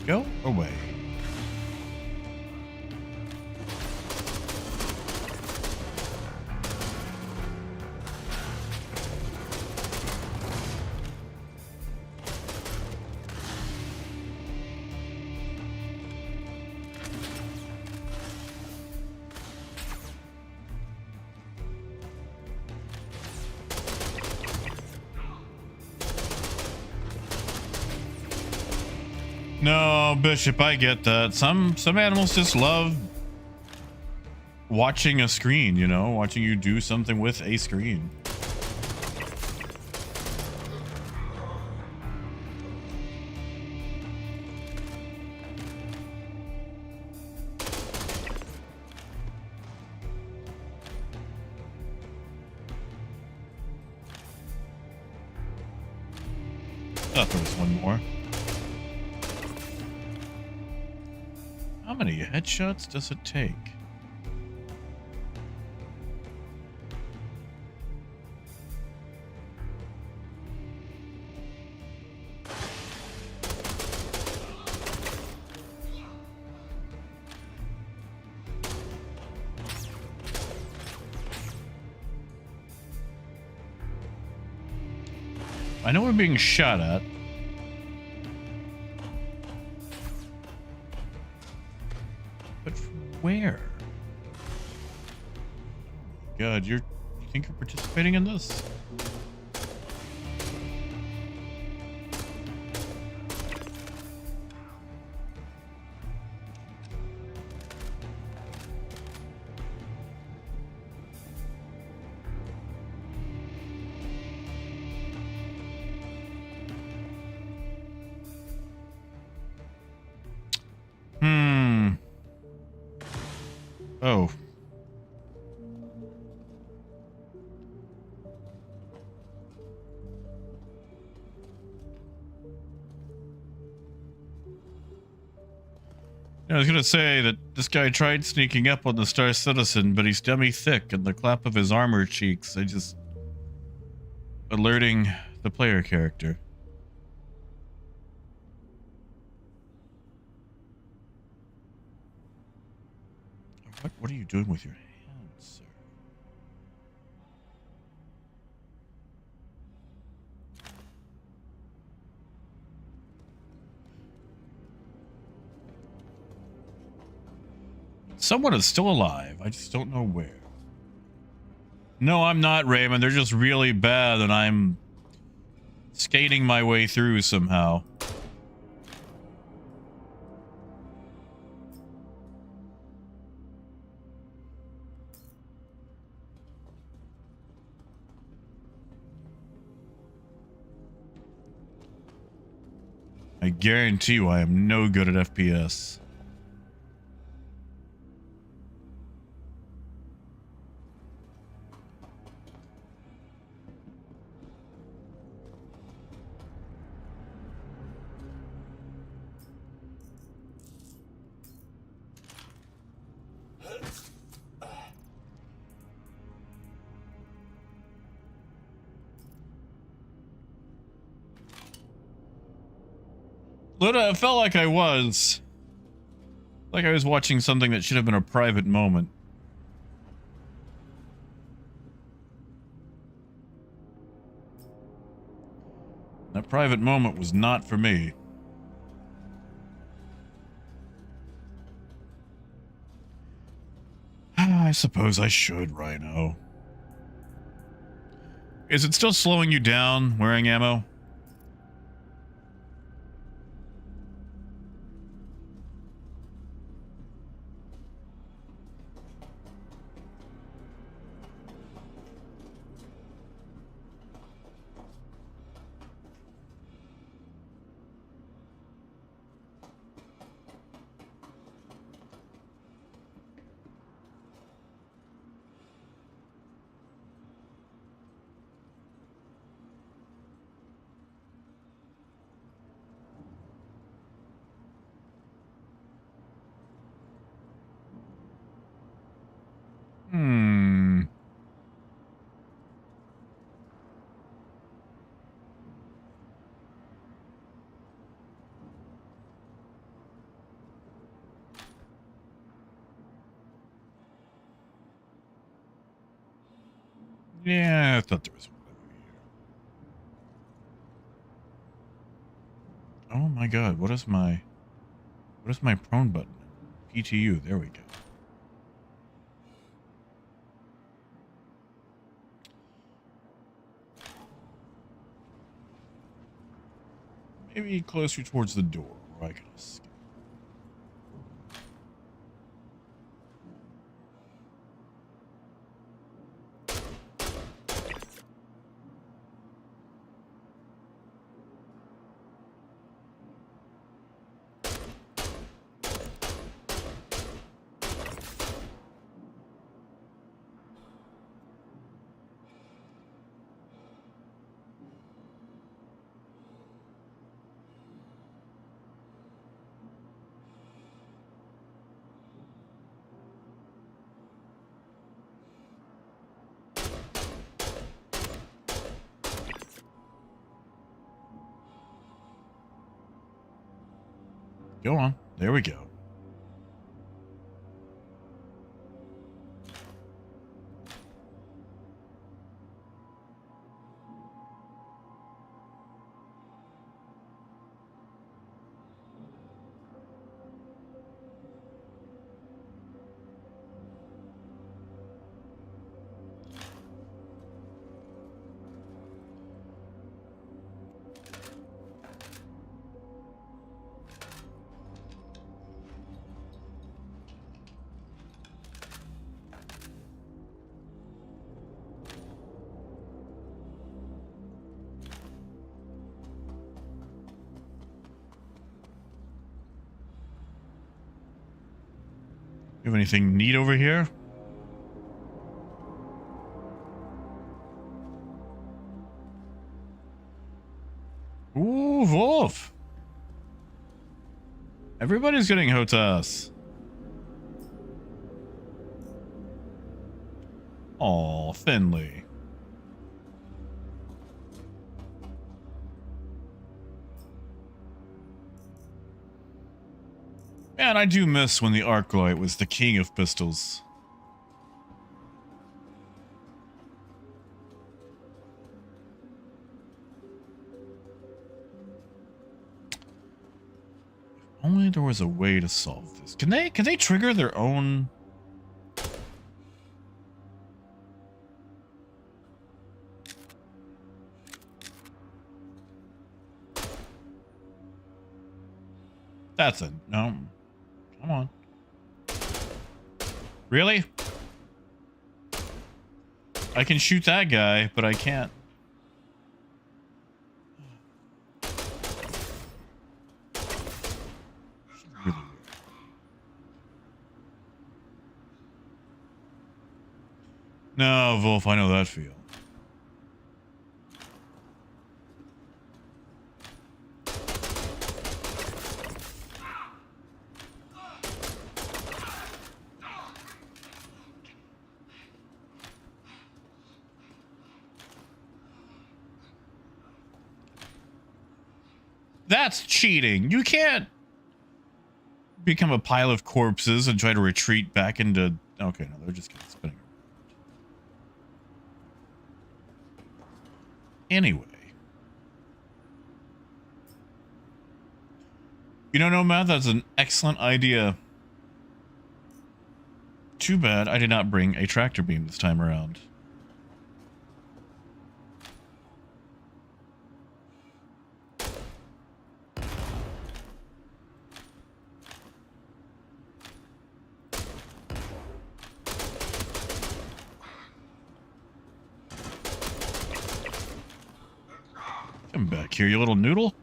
Go away. No, Bishop, I get that. Some animals just love watching a screen, you know, watching you do something with a screen. Thought there was one more. How many headshots does it take? I know we're being shot at. But from where? God, you think you're participating in this? Oh. I was gonna say that this guy tried sneaking up on the Star Citizen, but he's dummy thick, and the clap of his armor cheeks, I just alerting the player character. What are you doing with your hands, sir? Someone is still alive. I just don't know where. No, I'm not, Raymond. They're just really bad, and I'm skating my way through somehow. I guarantee you I am no good at FPS. Luda, it felt like I was. Like I was watching something that should have been a private moment. That private moment was not for me. I suppose I should, Rhino. Is it still slowing you down wearing ammo? Yeah, I thought there was one over here. Oh my god, what is my prone button? PTU, there we go. Maybe closer towards the door where I can escape. Go on. There we go. You have anything neat over here? Ooh, Wolf. Everybody's getting HOTAS. Aw, Finley. Man, I do miss when the Arclight was the king of pistols. Only there was a way to solve this. Can they trigger their own? That's it. No. Come on. Really? I can shoot that guy, but I can't. Really weird. No, Wolf, I know that feel. That's cheating. You can't become a pile of corpses and try to retreat back into... Okay, no, they're just kind of spinning around. Anyway. You know, Nomad, that's an excellent idea. Too bad I did not bring a tractor beam this time around. Come back here, you little noodle.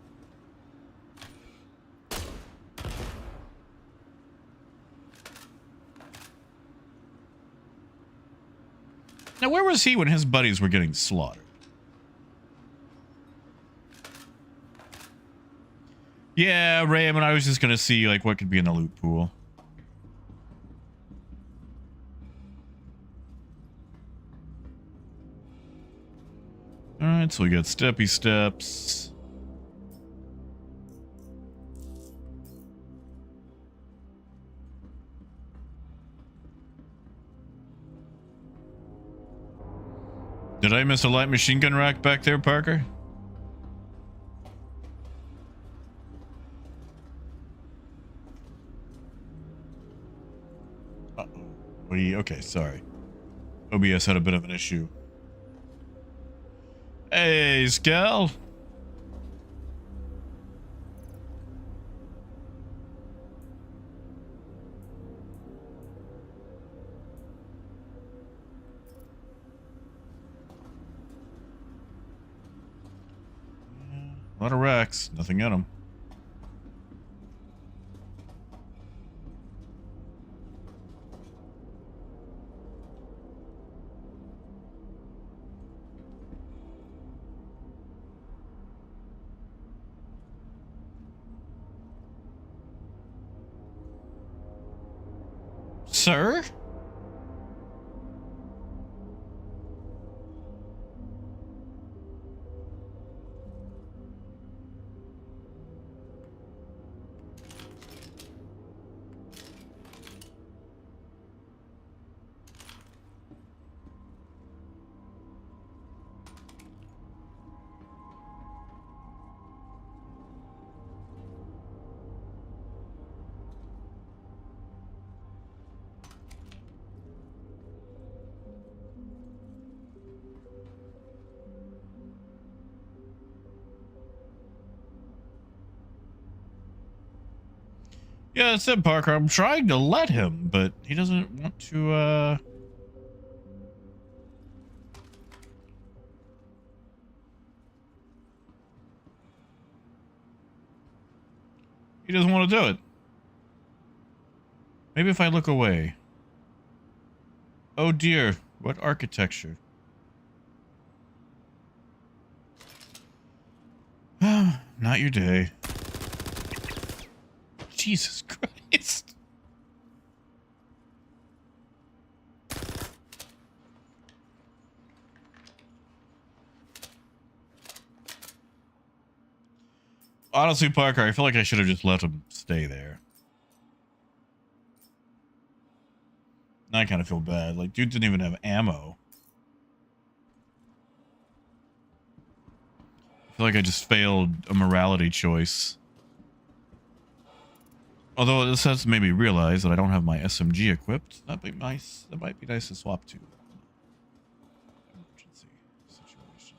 Now, where was he when his buddies were getting slaughtered? Yeah, Raymond, I was just gonna see, like, what could be in the loot pool. Alright, so we got steppy steps. Did I miss a light machine gun rack back there, Parker? Uh-oh. What do you... Okay, sorry. OBS had a bit of an issue. Hey, Scal. A lot of racks, nothing in them. Sir? Yeah, that's it, Parker. I'm trying to let him, but he doesn't want to, He doesn't want to do it. Maybe if I look away. Oh dear, what architecture? Not your day. Jesus Christ. Honestly, Parker, I feel like I should have just let him stay there. I kind of feel bad. Like, dude didn't even have ammo. I feel like I just failed a morality choice. Although this has made me realize that I don't have my SMG equipped. That'd be nice. That might be nice to swap to. Emergency situation.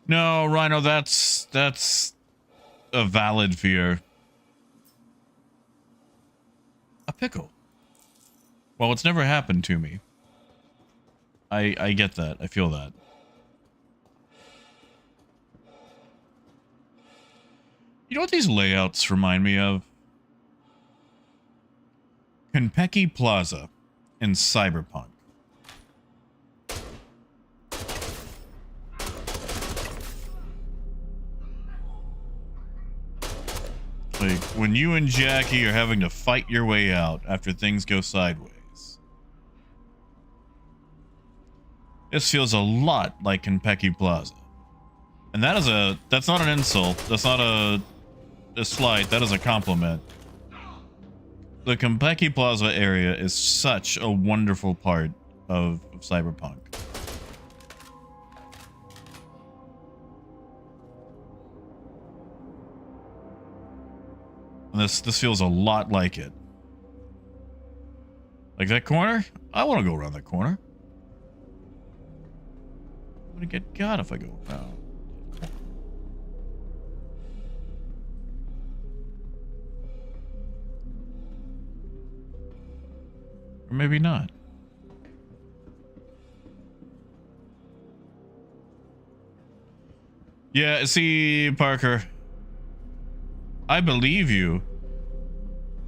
No, Rhino, that's a valid fear. A pickle. Well, it's never happened to me. I get that. I feel that. You know what these layouts remind me of? Konpeki Plaza in Cyberpunk. Like, when you and Jackie are having to fight your way out after things go sideways. This feels a lot like Konpeki Plaza. And that's not an insult. That's not a slight. That is a compliment. The Konpeki Plaza area is such a wonderful part of Cyberpunk. And this feels a lot like it. Like that corner? I want to go around that corner. I'm gonna get got if I go around. Or maybe not. Yeah, see, Parker, I believe you,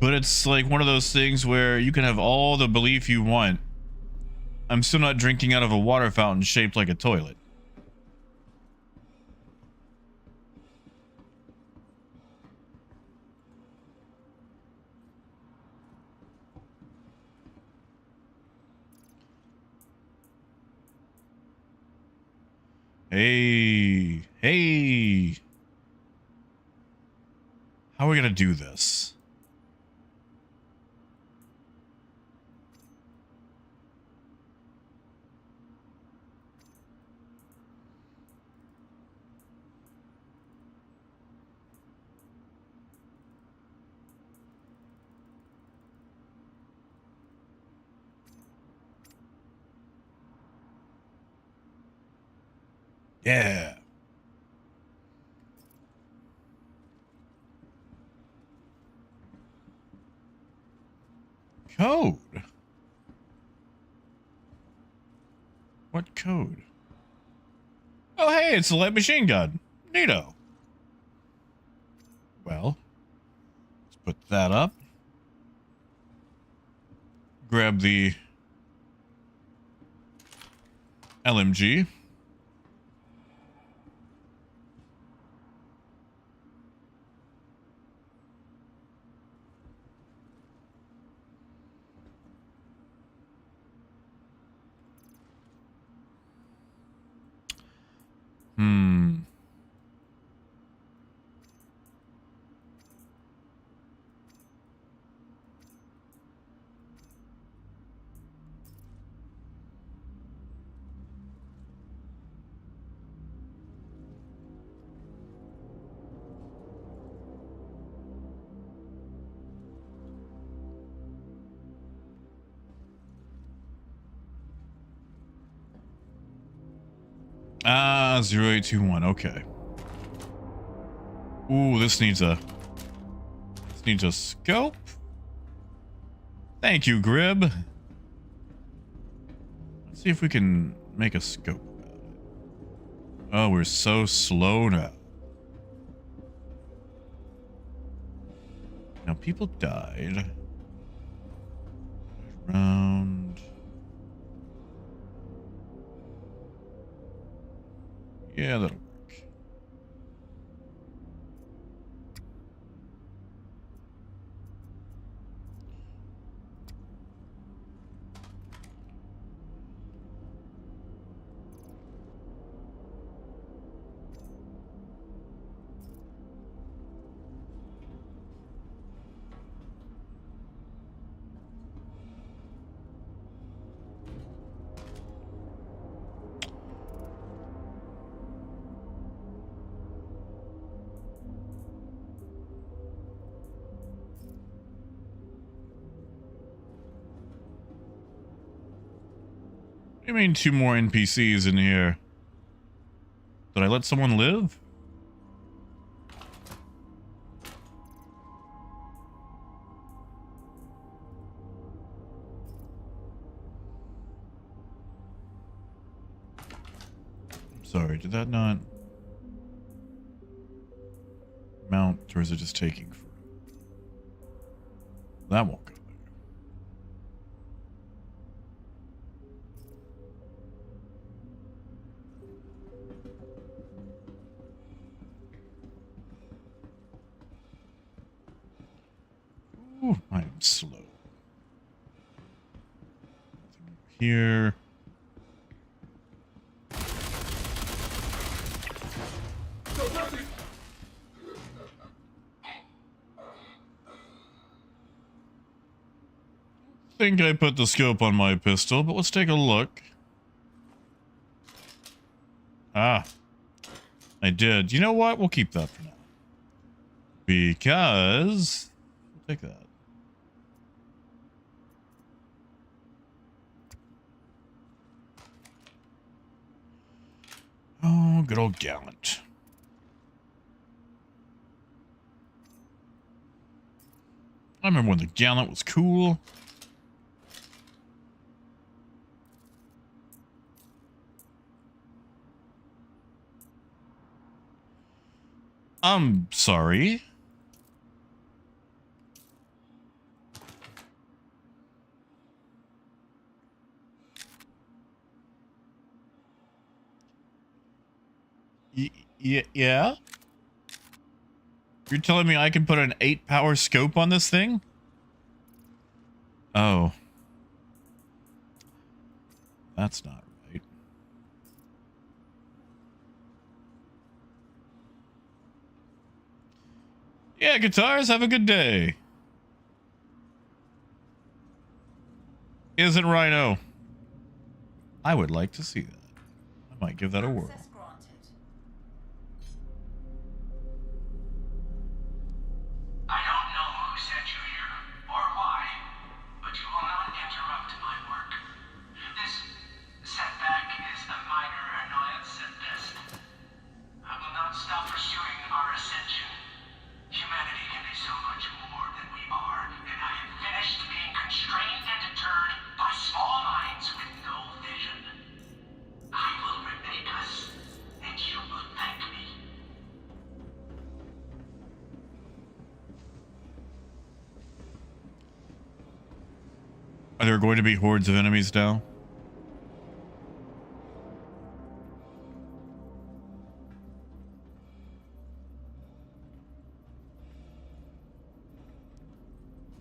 but it's like one of those things where you can have all the belief you want. I'm still not drinking out of a water fountain shaped like a toilet. Hey, hey. How are we gonna do this? Yeah. Code. What code? Oh, hey, it's a light machine gun. Neato. Well, let's put that up. Grab the LMG. Ah, 0821. Okay. Ooh, this needs a scope. Thank you, Grib. See if we can make a scope about it. Oh, we're so slow now. Now, people died. Around. Yeah, that'll work. What do you mean 2 more NPCs in here? Did I let someone live? I'm sorry, did that not mount, or is it just taking forever? That won't go there. Ooh, I am slow. Nothing over here. I think I put the scope on my pistol, but let's take a look. Ah, I did. You know what? We'll keep that for now. Because we'll take that. Oh, good old Gallant. I remember when the Gallant was cool. I'm sorry. Yeah? You're telling me I can put an 8-power scope on this thing? Oh. That's not right. Yeah, guitars, have a good day. Isn't Rhino? I would like to see that. I might give that a whirl. I don't know who sent you here, or why, but you will not interrupt my work. This setback is a minor annoyance at best. I will not stop pursuing our ascension. Humanity can be so much more than we are, and I am finished being constrained and deterred by small minds with no vision. I will remake us, and you will thank me. Are there going to be hordes of enemies now?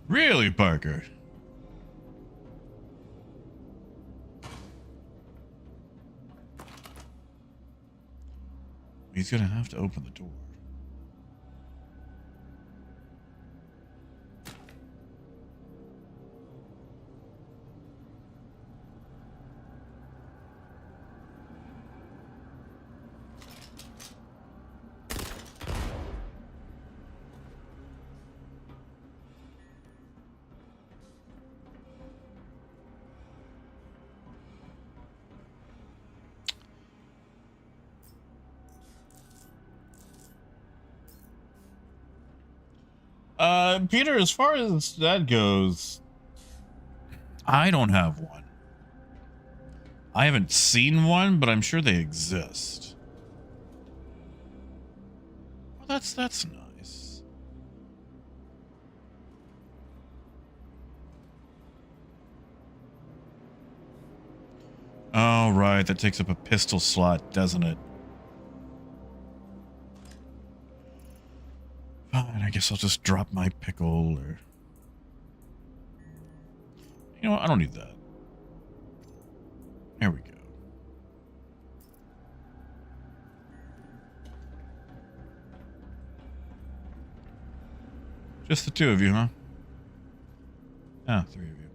Really, Parker? He's gonna have to open the door. Peter, as far as that goes, I don't have one. I haven't seen one, but I'm sure they exist. Well, that's nice. Oh, right. That takes up a pistol slot, doesn't it? Fine, I guess I'll just drop my pickle or... You know what? I don't need that. There we go. Just the two of you, huh? Ah, three of you.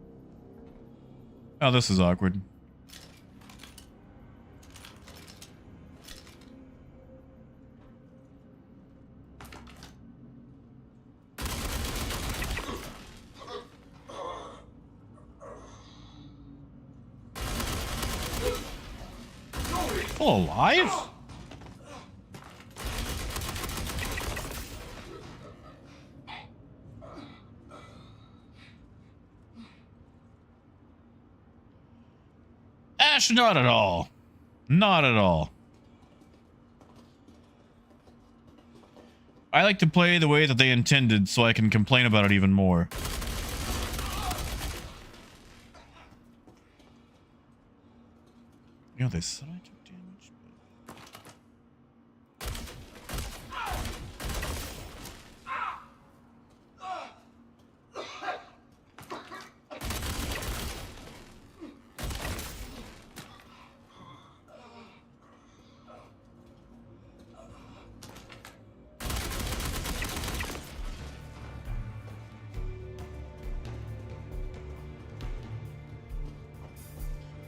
Oh, this is awkward. Still alive? Ash, not at all. Not at all. I like to play the way that they intended so I can complain about it even more. You know, they said I took damage, but...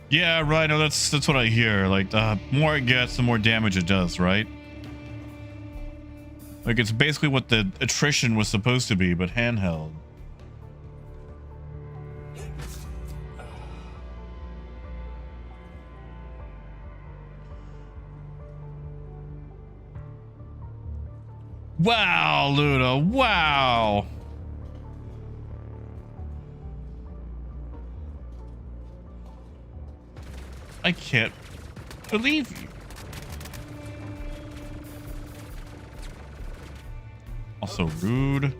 Yeah, right. No, that's what I hear. Like, the more it gets, the more damage it does, right? Like, it's basically what the attrition was supposed to be, but handheld. Wow, Luna. Wow. I can't believe you. Also rude.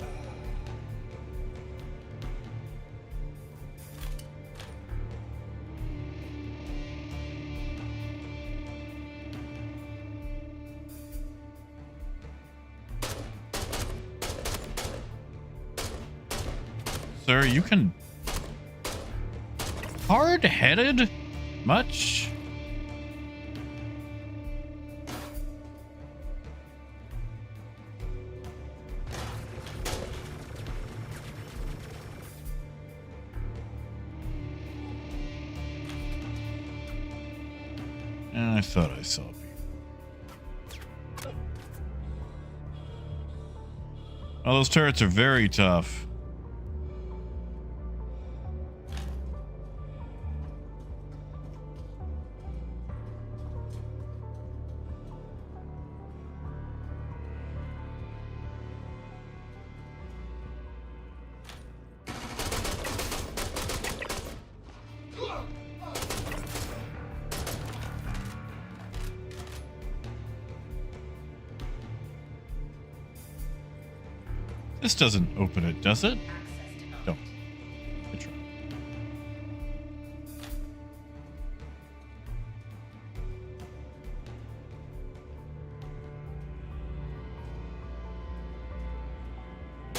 Sir, you can... Hard-headed? Much? I thought I saw people. Oh, those turrets are very tough. This doesn't open it, does it? Don't. Good try.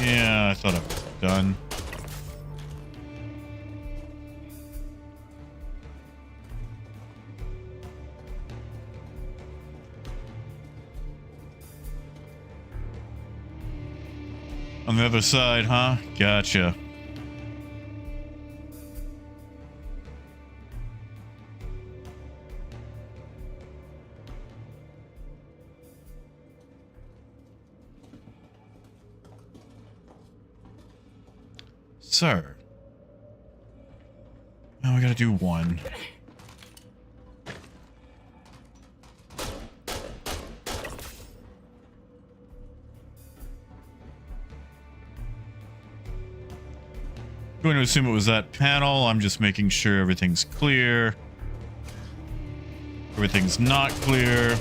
Yeah, I thought I was done. On the other side, huh? Gotcha. Sir. Now we gotta do one. I'm going to assume it was that panel. I'm just making sure everything's clear. everything's not clear.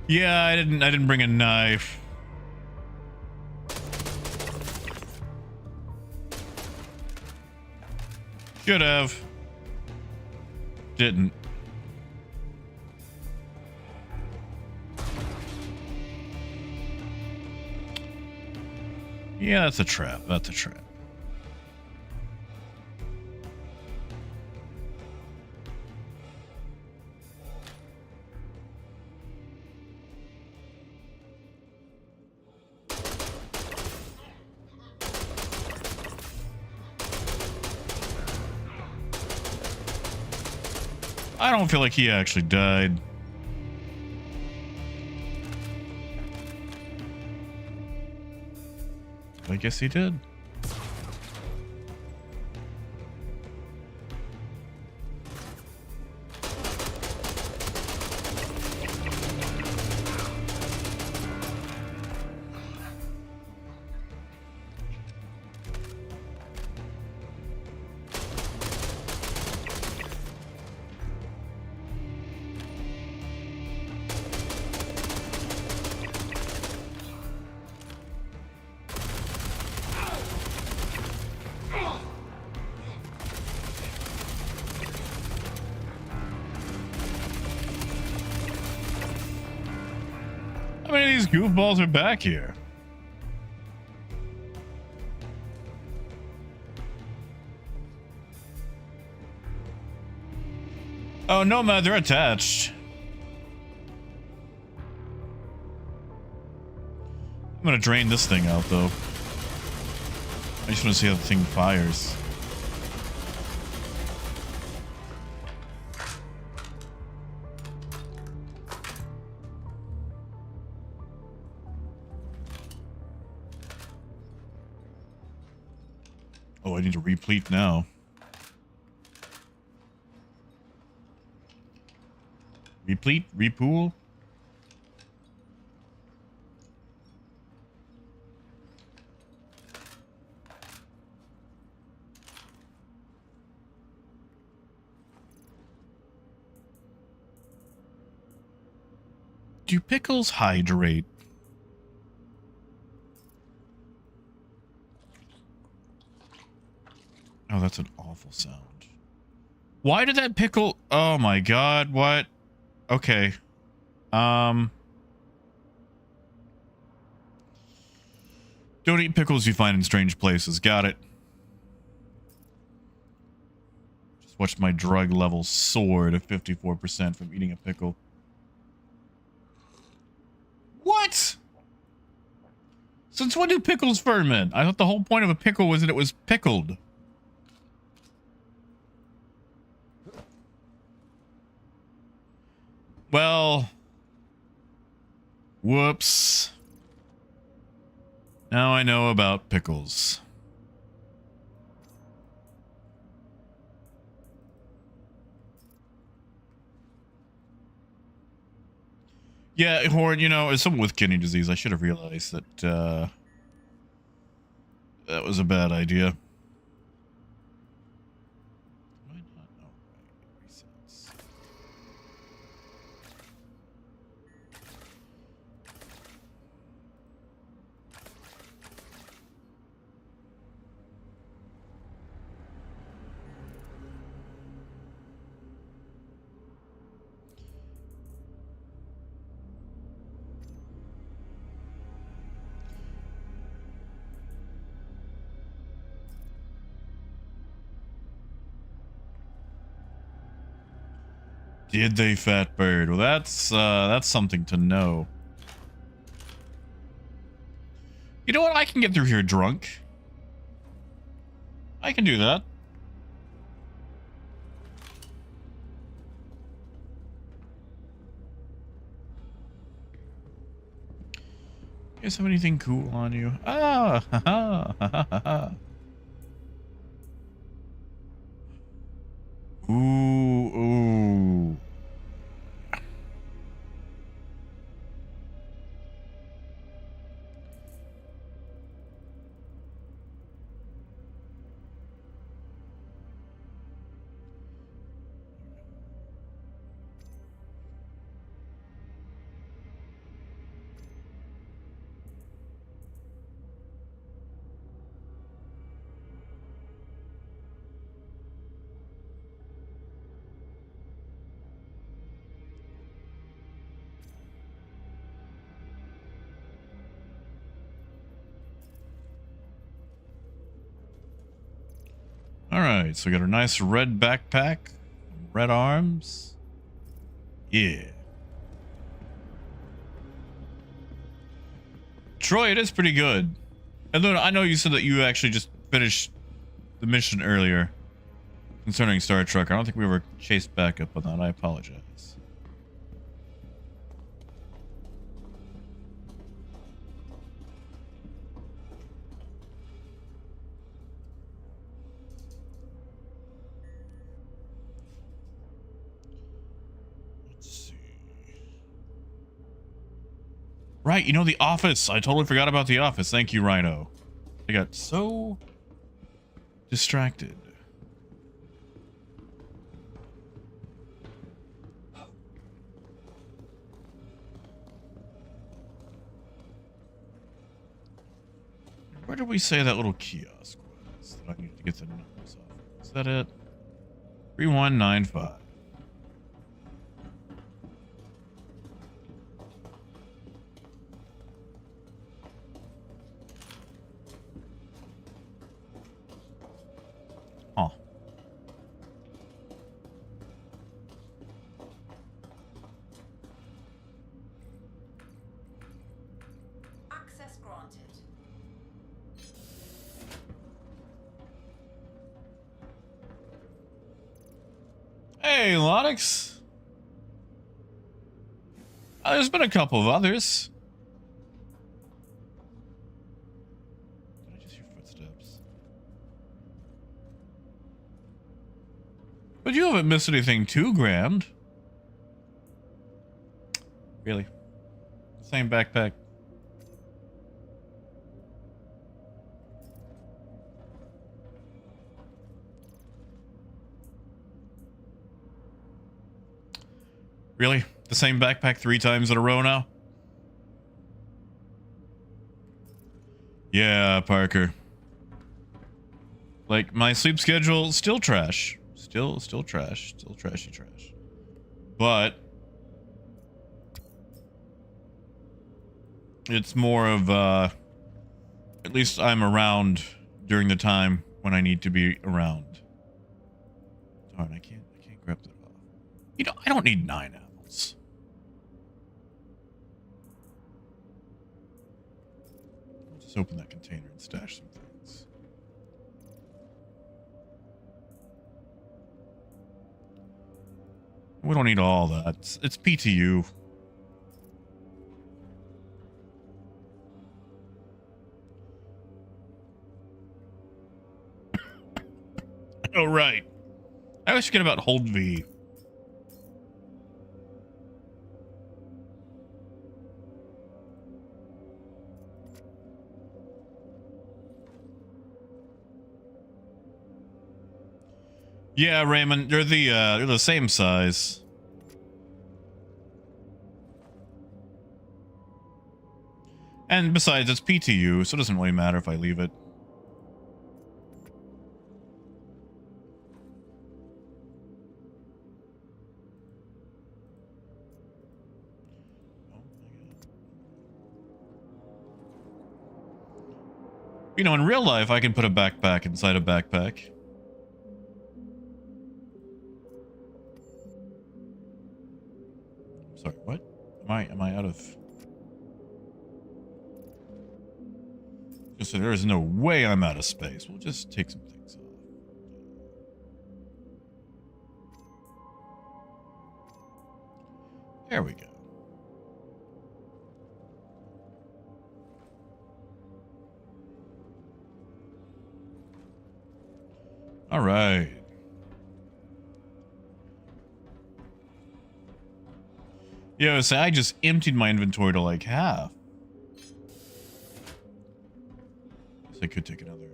Yeah, I didn't bring a knife. Should have. Didn't. Yeah, that's a trap. That's a trap. I don't feel like he actually died. I guess he did. How many of these goofballs are back here? Oh, Nomad, they're attached. I'm gonna drain this thing out, though. I just want to see how the thing fires. Oh, I need to replete now. Replete? Repool? Do pickles hydrate? Oh, that's an awful sound. Why did that pickle? Oh my god, what? Okay. Don't eat pickles you find in strange places. Got it. Just watched my drug level soar to 54% from eating a pickle. What? Since when do pickles ferment? I thought the whole point of a pickle was that it was pickled. Well, whoops. Now I know about pickles. Yeah, Horde, you know, as someone with kidney disease, I should have realized that that was a bad idea. Why not? Oh, right. Resets. Did they, fat bird? Well, that's something to know. You know what? I can get through here drunk. I can do that. You guys have anything cool on you? Ah, ha ha ha ha ha. Ooh, ooh. All right, so we got a nice red backpack, red arms. Yeah. Troy, it is pretty good. And then I know you said that you actually just finished the mission earlier concerning Star Trek. I don't think we were chased back up on that. I apologize. Right, you know, The Office. I totally forgot about The Office. Thank you, Rhino. I got so distracted. Where did we say that little kiosk was that I needed to get the numbers off? Is that it? 3195. Oh. Access granted. Hey, Onyx. There's been a couple of others. Did I just hear footsteps? But you haven't missed anything too grand. Really? Same backpack. Really? The same backpack 3 times in a row now? Yeah, Parker. Like, my sleep schedule, still trash. Still trash. Still trashy trash. But it's more of, at least I'm around during the time when I need to be around. Darn, I can't grab that off. You know, I don't need 9 apples. I'll just open that container and stash some things. We don't need all that. It's PTU. Oh, right. I always forget about Hold V. Yeah, Raymond, they're the same size. And besides, it's PTU, so it doesn't really matter if I leave it. You know, in real life, I can put a backpack inside a backpack. Sorry, what? Am I out of... Just so there is no way I'm out of space. We'll just take some things off. There we go. All right. Yeah, so I just emptied my inventory to like half. Guess I could take another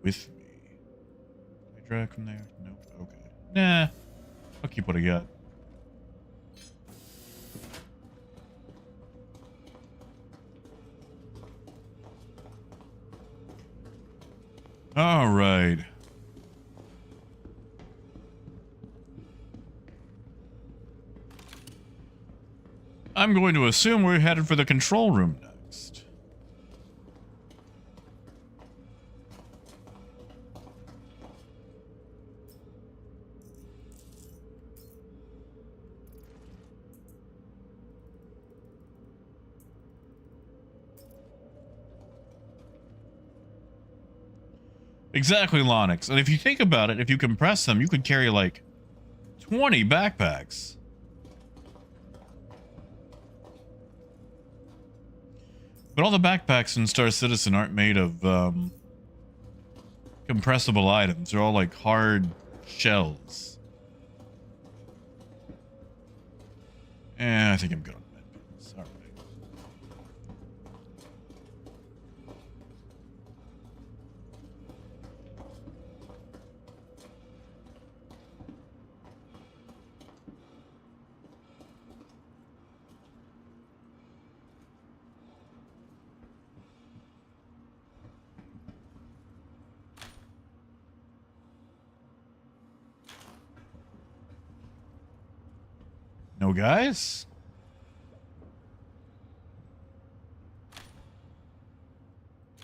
with me. Can I drag from there? Nope. Okay. Nah. I'll keep what I got. All right. I'm going to assume we're headed for the control room next. Exactly, Onyx. And if you think about it, if you compress them, you could carry like 20 backpacks. But all the backpacks in Star Citizen aren't made of compressible items. They're all like hard shells. I think I'm good on medkits. All right. No guys? I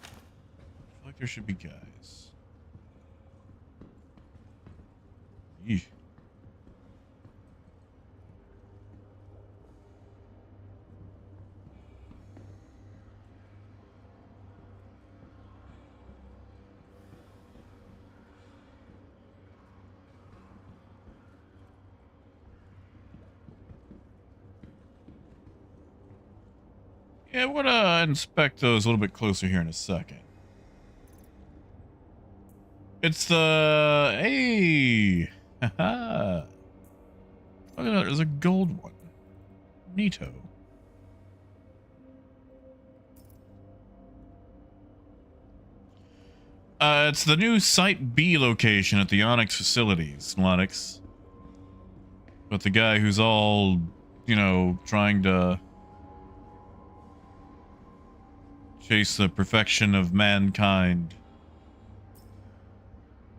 feel like there should be guys. Eesh. Yeah, we're gonna inspect those a little bit closer here in a second. It's the... Hey! Haha! Look at that, there's a gold one. Neato. It's the new Site B location at the Onyx facilities, Onyx. But the guy who's all, you know, trying to chase the perfection of mankind.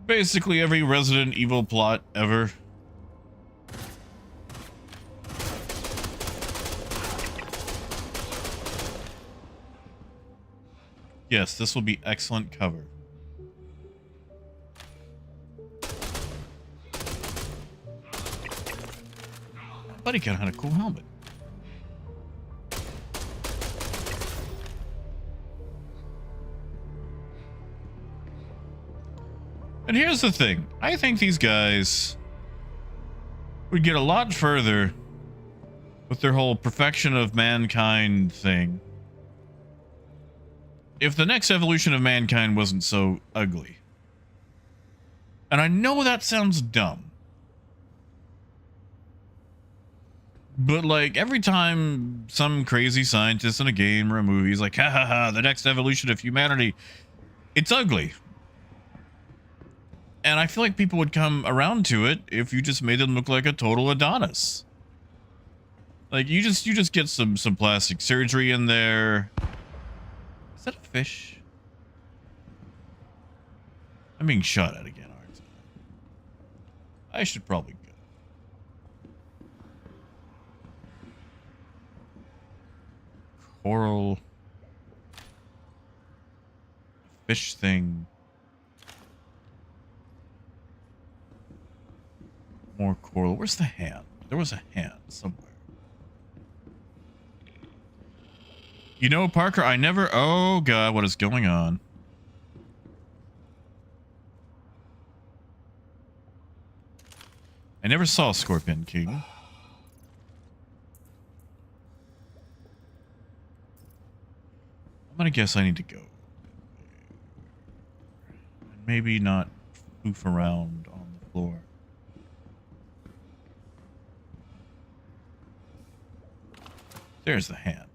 Basically every Resident Evil plot ever. Yes, this will be excellent cover. Buddy kind of had a cool helmet. And here's the thing. I think these guys would get a lot further with their whole perfection of mankind thing if the next evolution of mankind wasn't so ugly. And I know that sounds dumb. But like every time some crazy scientist in a game or a movie is like, ha ha ha, the next evolution of humanity, it's ugly. And I feel like people would come around to it if you just made them look like a total Adonis. Like you just get some plastic surgery in there. Is that a fish? I'm being shot at again, aren't I? I should probably go. Coral. Fish thing. More coral. Where's the hand? There was a hand somewhere. You know, Parker, I never... Oh, God, what is going on? I never saw Scorpion King. I'm gonna guess I need to go. Maybe not poof around on the floor. There's the hand.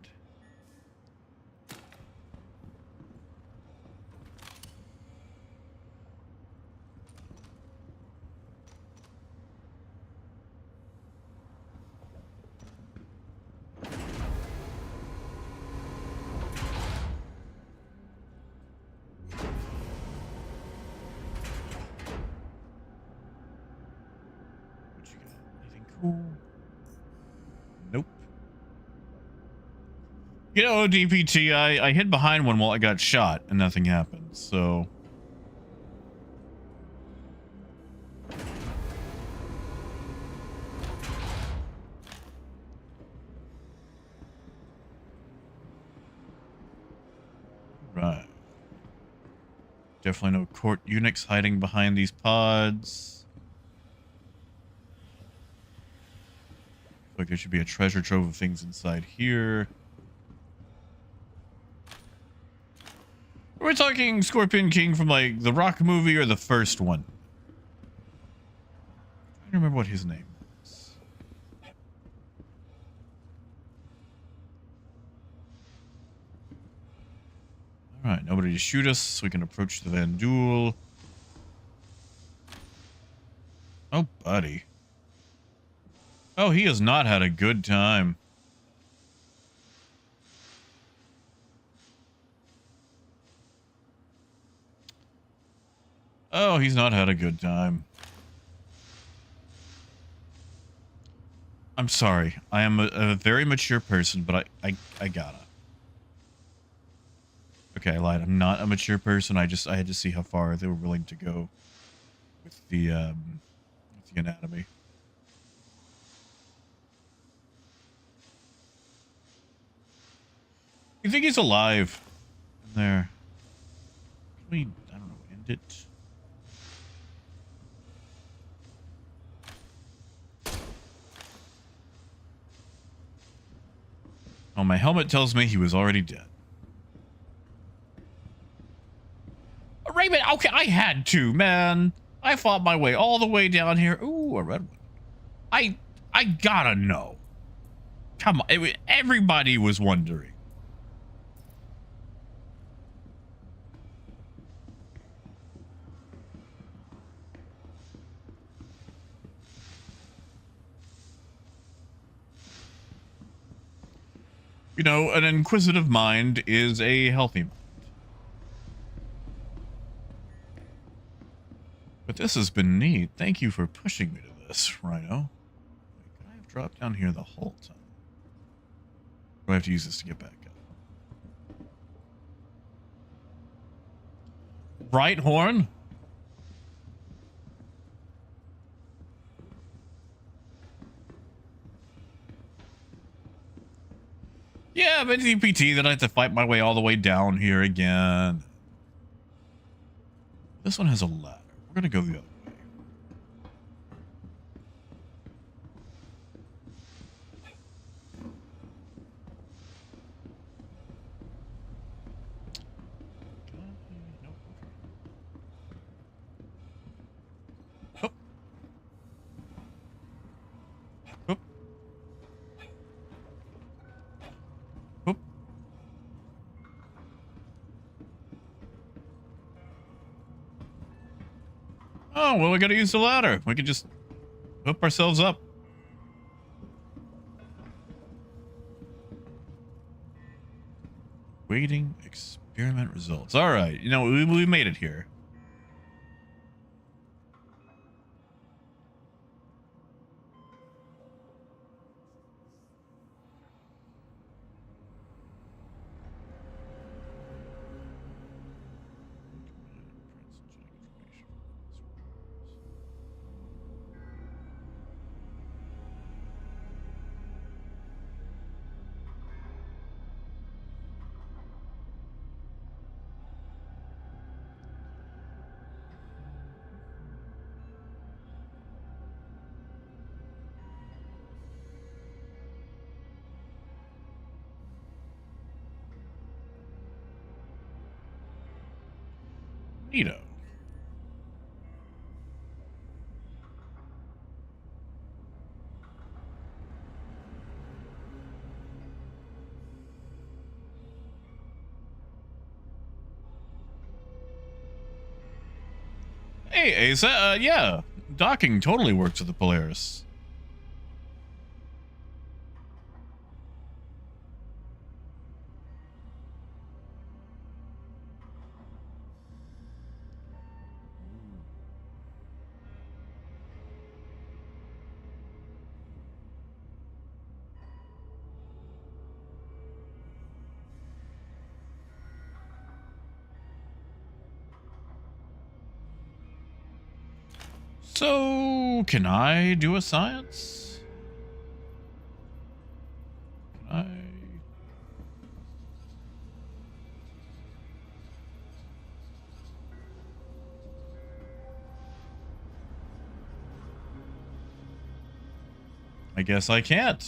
What you got? Anything cool? Nope. You know, DPT, I hid behind one while I got shot and nothing happened, so... Right. Definitely no court eunuchs hiding behind these pods. Like there should be a treasure trove of things inside here. We're talking Scorpion King from like the Rock movie or the first one. I don't remember what his name was. Alright, nobody to shoot us, so we can approach the Van Duel. Oh, buddy. Oh, he has not had a good time. Oh, he's not had a good time. I'm sorry. I am a very mature person, but I gotta. Okay, I lied. I'm not a mature person. I had to see how far they were willing to go with the anatomy. You think he's alive in there? Can we, I don't know, end it? Oh, my helmet tells me he was already dead. Raymond, okay, I had to, man. I fought my way all the way down here. Ooh, a red one. I gotta know. Come on, everybody was wondering. You know, an inquisitive mind is a healthy mind. But this has been neat. Thank you for pushing me to this, Rhino. Like, I have dropped down here the whole time. Do I have to use this to get back up? Right horn? Yeah, but DPT, then I have to fight my way all the way down here again. This one has a ladder. We're gonna go the other way. Nope. Hup. Hup. Hup. Oh, well, we gotta use the ladder. We can just hook ourselves up. Waiting experiment results. All right. You know, we made it here. Neato. Hey, Asa, yeah. Docking totally works with the Polaris. So, can I do a science? Can I? I guess I can't.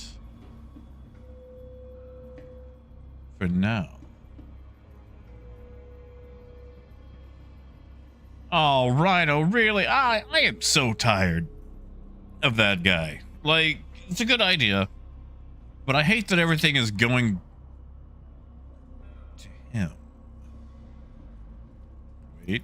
For now. Oh, Rhino, really? I am so tired of that guy. Like, it's a good idea, but I hate that everything is going to him. Wait.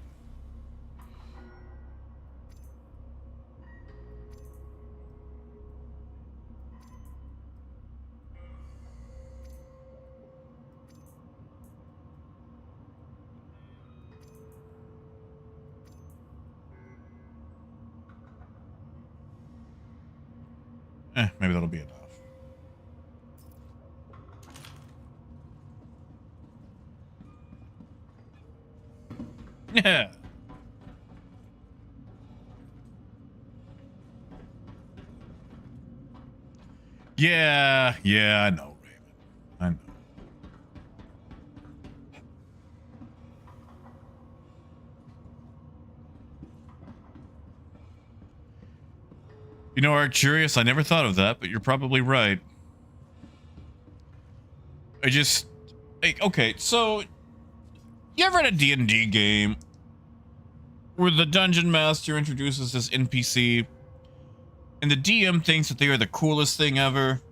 Maybe that'll be enough. Yeah. Yeah, I know, Raymond. I know. You know, Arcturious, I never thought of that, but you're probably right. I just... Like, okay, so... You ever had a D&D game where the dungeon master introduces this NPC and the DM thinks that they are the coolest thing ever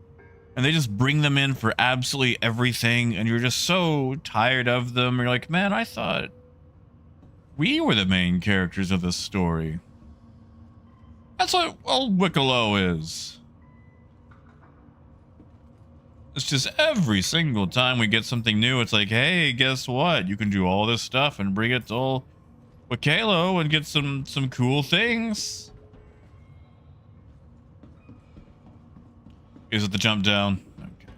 and they just bring them in for absolutely everything and you're just so tired of them. You're like, man, I thought we were the main characters of this story. That's what old Wicklow is. It's just every single time we get something new, it's like, hey, guess what? You can do all this stuff and bring it to old Wicklow and get some cool things. Is it the jump down? Okay.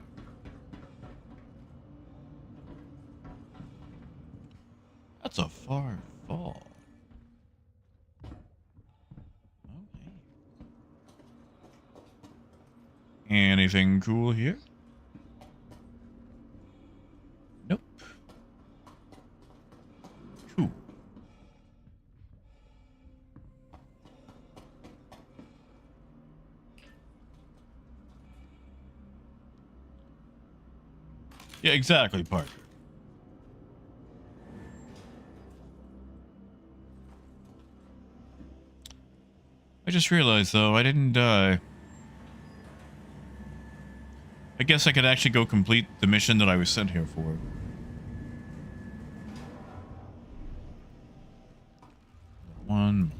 That's a far fall. Okay. Anything cool here? Nope. Cool. Yeah, exactly, Parker. I just realized, though, I didn't die. I guess I could actually go complete the mission that I was sent here for. One.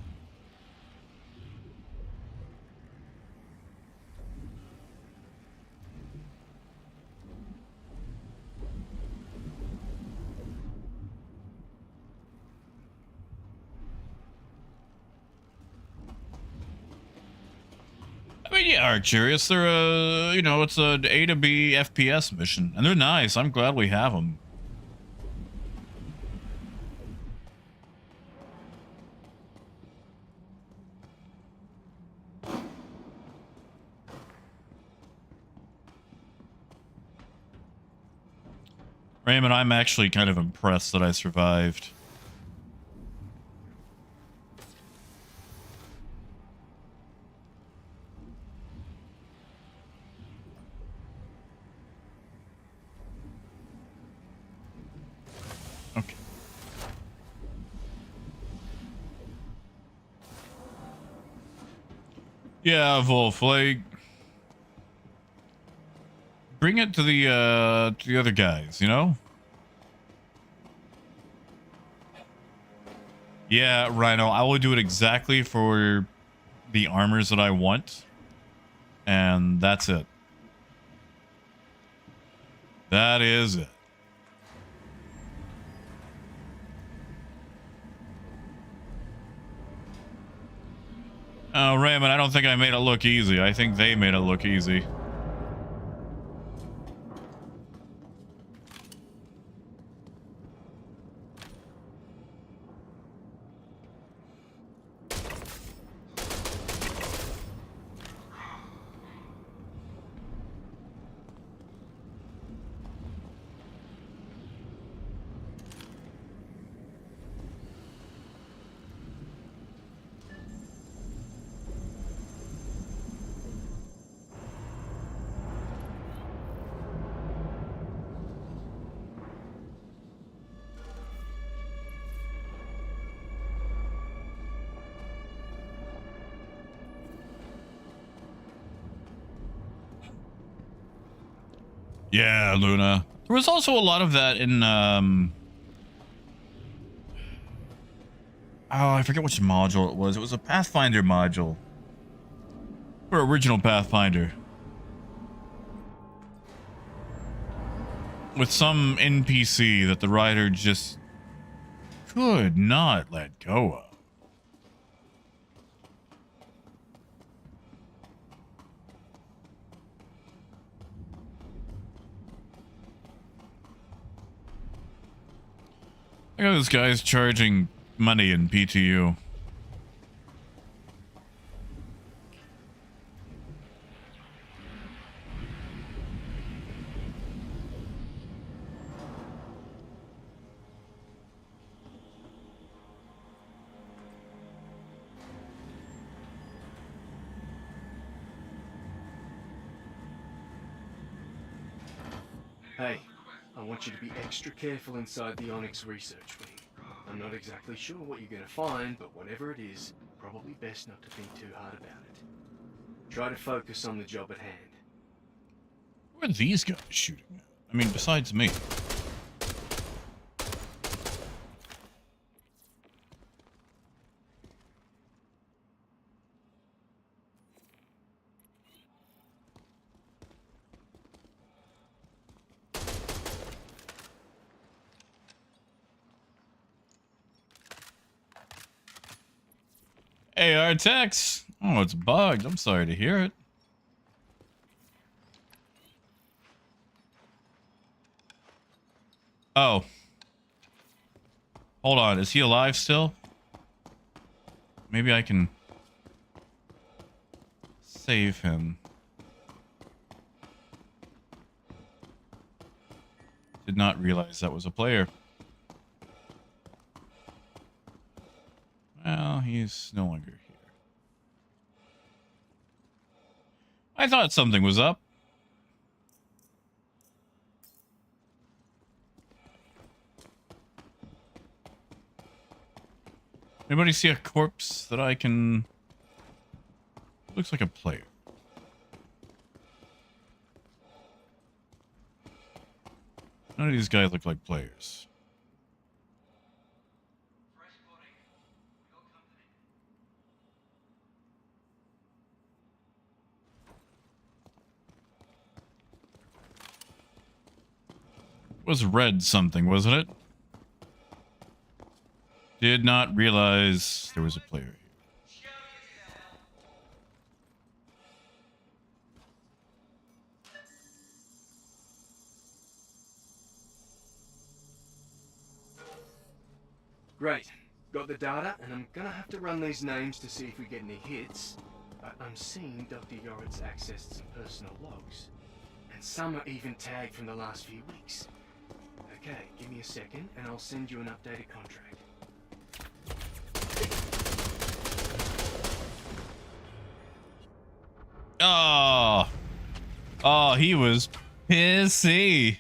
I mean, yeah, Arcturious, they're you know, it's a A to B FPS mission, and they're nice. I'm glad we have them. Raymond, I'm actually kind of impressed that I survived. Okay. Yeah, Wolf, like, bring it to the other guys, you know? Yeah, Rhino, I will do it exactly for the armors that I want. And that's it. That is it. Oh, Raymond, I don't think I made it look easy. I think they made it look easy. Yeah, Luna. There was also a lot of that in oh, I forget which module it was. It was a Pathfinder module. Or original Pathfinder. With some NPC that the writer just could not let go of. I got this guy's charging money in PTU. Hey, I want you to be extra careful inside the Onyx research wing. I'm not exactly sure what you're going to find, but whatever it is, probably best not to think too hard about it. Try to focus on the job at hand. Who are these guys shooting at? I mean, besides me. Hey, Artex. Oh, it's bugged. I'm sorry to hear it. Oh. Hold on. Is he alive still? Maybe I can save him. Did not realize that was a player. Well, he's no longer here. I thought something was up. Anybody see a corpse that I can... Looks like a player. None of these guys look like players. Was red something, wasn't it? Did not realize there was a player here. Great. Got the data, and I'm gonna have to run these names to see if we get any hits. But I'm seeing Dr. Yorit's accessed some personal logs. And some are even tagged from the last few weeks. Okay, give me a second, and I'll send you an updated contract. Oh. Oh, he was pissy.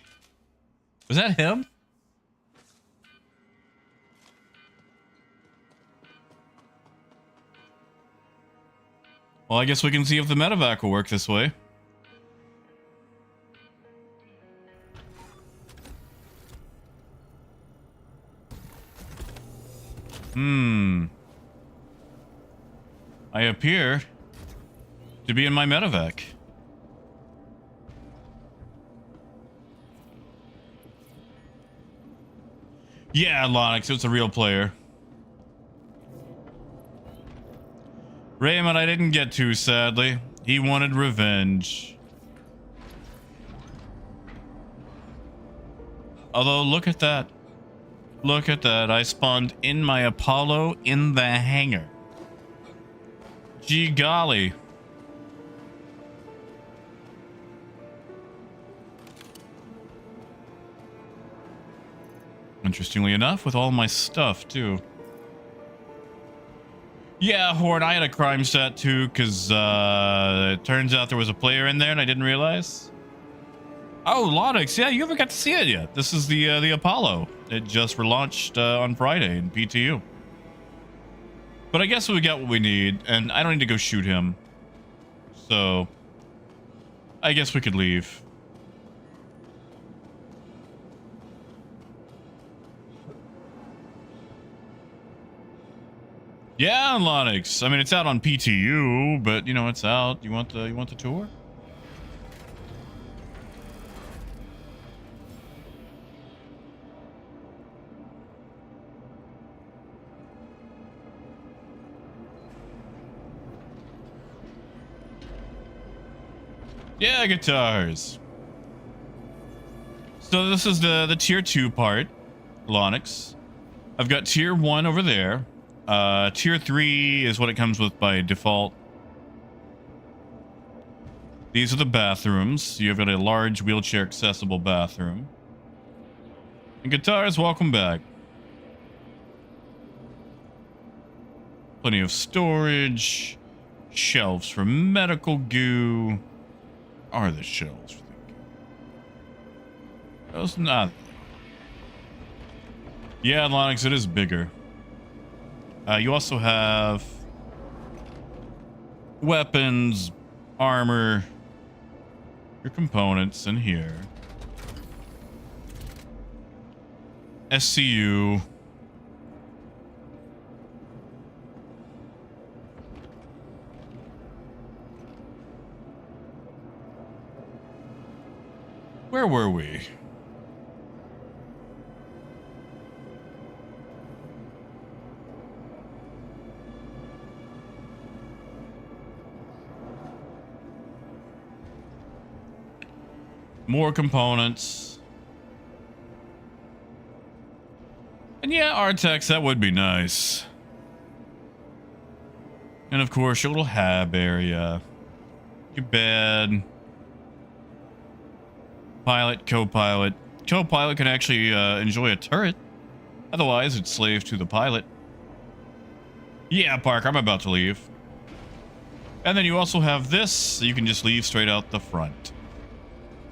Was that him? Well, I guess we can see if the medevac will work this way. I appear to be in my medevac. Yeah, Onyx, it's a real player. Raymond, I didn't get to, sadly. He wanted revenge. Although, look at that. Look at that. I spawned in my Apollo in the hangar. Gee golly. Interestingly enough, with all my stuff, too. Yeah, Horde, I had a crime stat, too, because it turns out there was a player in there and I didn't realize. Oh, Onyx, yeah, you haven't got to see it yet. This is the Apollo. It just relaunched on Friday in PTU. But I guess we got what we need, and I don't need to go shoot him. So, I guess we could leave. Yeah, on Onyx. I mean, it's out on PTU, but you know, it's out. You want the tour? Yeah, guitars. So this is the tier 2 part, Onyx. I've got tier 1 over there. Tier 3 is what it comes with by default. These are the bathrooms. You've got a large wheelchair accessible bathroom. And guitars, welcome back. Plenty of storage. Shelves for medical goo. Are the shelves for the goo? Those not. Yeah, Onyx, it is bigger. You also have weapons, armor, your components in here. SCU. Where were we? More components. And yeah, Artex, that would be nice. And of course, your little hab area. Your bed. Pilot, co-pilot. Co-pilot can actually enjoy a turret. Otherwise, it's slave to the pilot. Yeah, Parker, I'm about to leave. And then you also have this, so you can just leave straight out the front.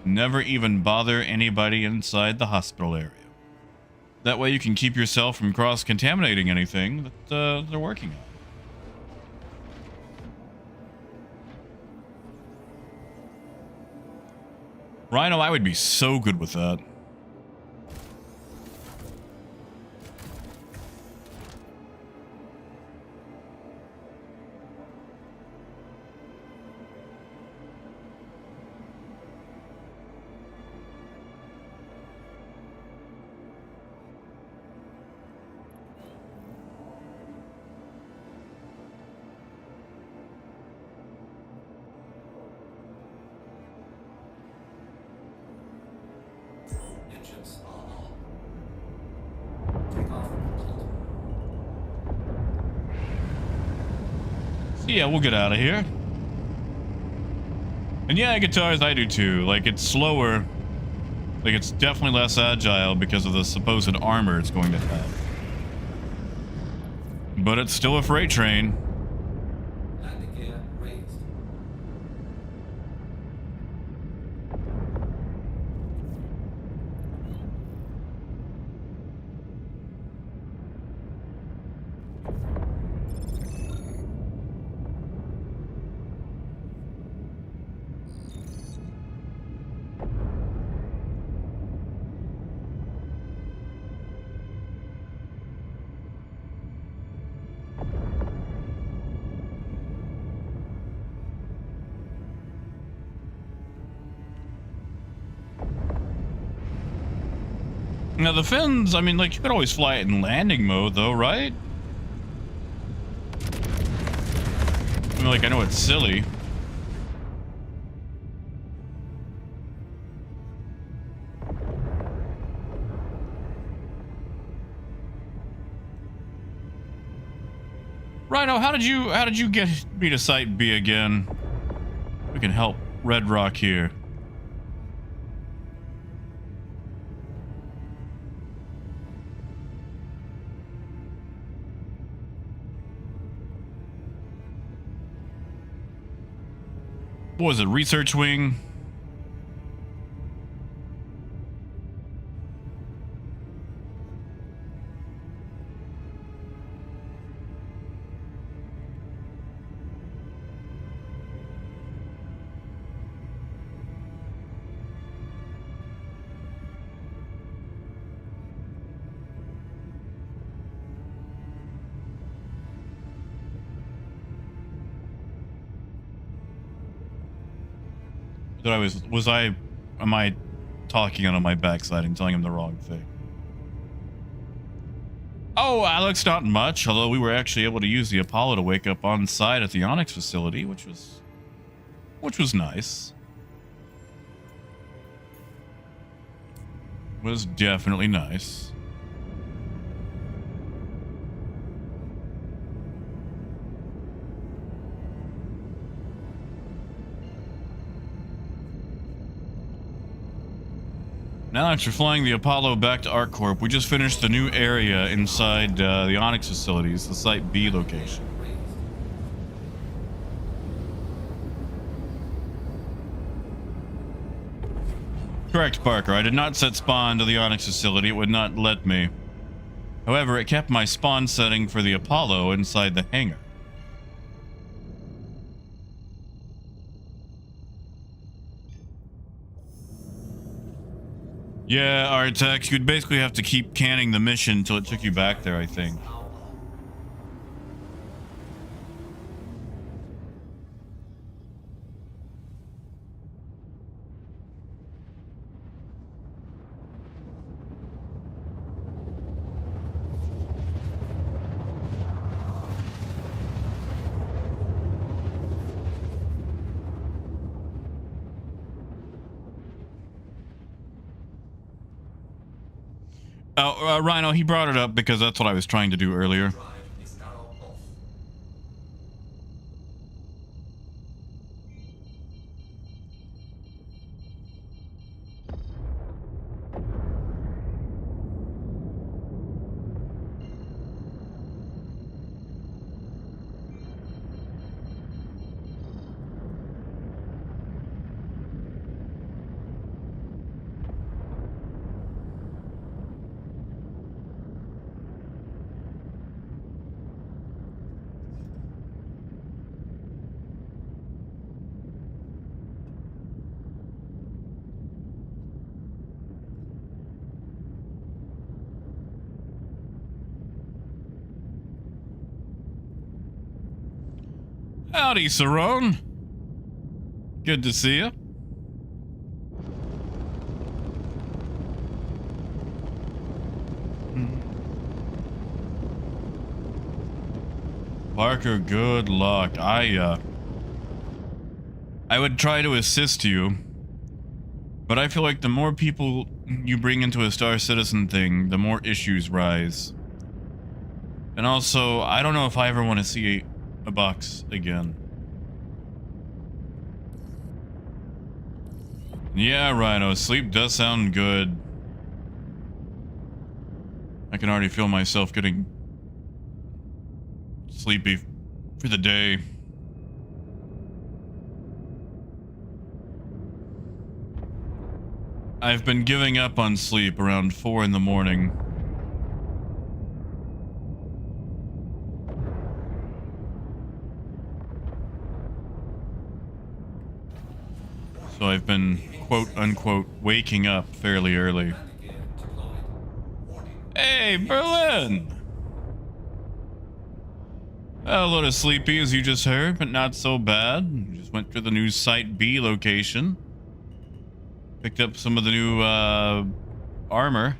Never even bother anybody inside the hospital area. That way you can keep yourself from cross-contaminating anything that they're working on. Rhino, I would be so good with that. Engines are on. Takeoff complete. So yeah, we'll get out of here. And yeah, guitars, I do too. Like, it's slower. Like, it's definitely less agile because of the supposed armor it's going to have. But it's still a freight train. Landing gear raised. Now, the fins, I mean, like, you could always fly it in landing mode, though, right? I mean, like, I know it's silly. Rhino, how did you get me to Site B again? We can help Red Rock here. What was it, research wing? Am I talking out on my backside and telling him the wrong thing? Oh, Alex, not much, although we were actually able to use the Apollo to wake up on site at the Onyx facility, which was nice. Was definitely nice. Now, after flying the Apollo back to ArcCorp, we just finished the new area inside the Onyx facilities, the Site B location. Correct, Parker. I did not set spawn to the Onyx facility. It would not let me. However, it kept my spawn setting for the Apollo inside the hangar. Yeah, Artex, you'd basically have to keep canning the mission until it took you back there, I think. Rhino, he brought it up because that's what I was trying to do earlier. Drive is now off. Howdy, Cerrone. Good to see you. Parker, good luck. I would try to assist you, but I feel like the more people you bring into a Star Citizen thing, the more issues rise. And also, I don't know if I ever want to see a box again. Yeah, Rhino, sleep does sound good. I can already feel myself getting sleepy for the day. I've been giving up on sleep around 4 in the morning. So I've been, quote unquote, waking up fairly early. Hey, Berlin! A little sleepy, as you just heard, but not so bad. Just went to the new Site B location. Picked up some of the new armor.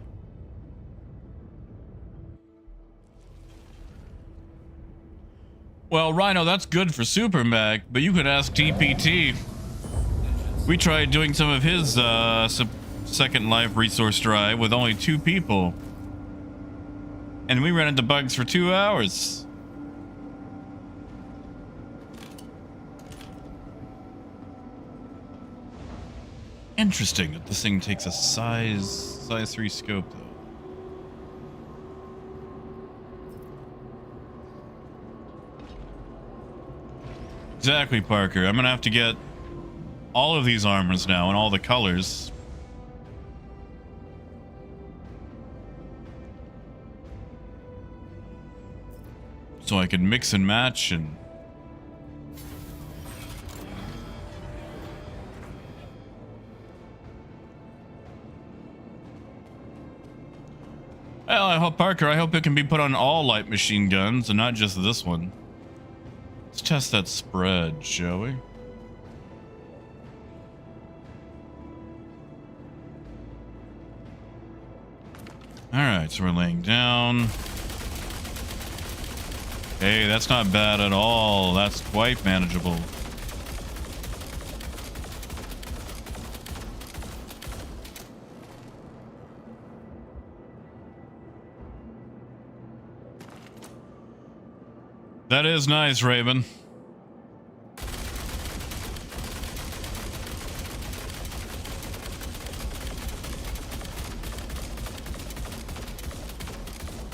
Well, Rhino, that's good for Super Mac, but you could ask TPT. We tried doing some of his Second Life resource drive with only 2 people. And we ran into bugs for 2 hours. Interesting that this thing takes a size 3 scope though. Exactly, Parker. I'm gonna have to get all of these armors now and all the colors. So I can mix and match and well, I hope, Parker, I hope it can be put on all light machine guns and not just this one. Let's test that spread, shall we? Alright, so we're laying down. Hey, that's not bad at all. That's quite manageable. That is nice, Raven.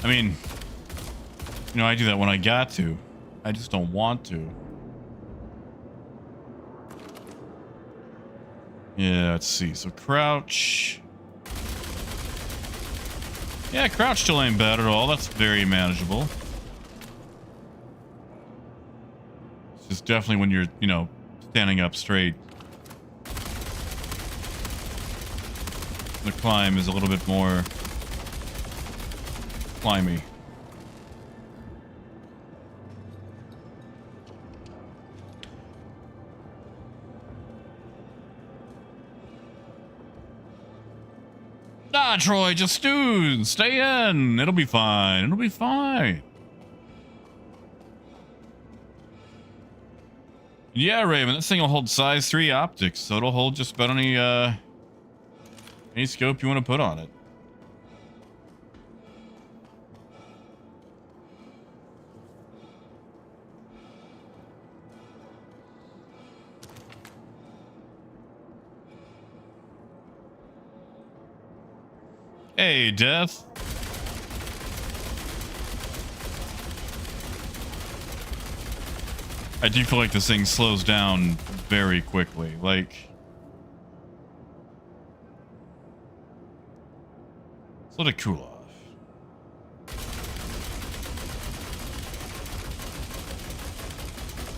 I mean, you know, I do that when I got to. I just don't want to. Yeah, let's see. So crouch. Yeah, crouch still ain't bad at all. That's very manageable. It's just definitely when you're, you know, standing up straight. The climb is a little bit more climby. Ah, Troy, just stay in. It'll be fine. It'll be fine. Yeah, Raven, this thing will hold size 3 optics, so it'll hold just about any scope you want to put on it. Hey, Death. I do feel like this thing slows down very quickly. Like, let's let it cool off.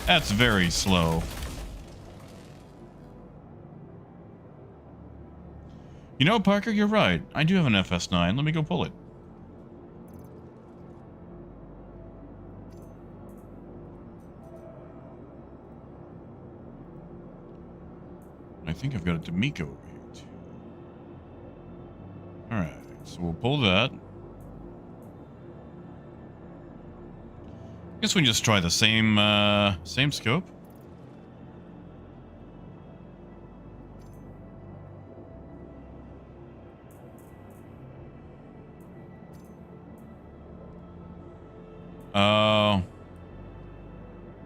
That's very slow. You know, Parker, you're right. I do have an FS9. Let me go pull it. I think I've got a D'Amico over here, too. Alright, so we'll pull that. Guess we can just try the same scope.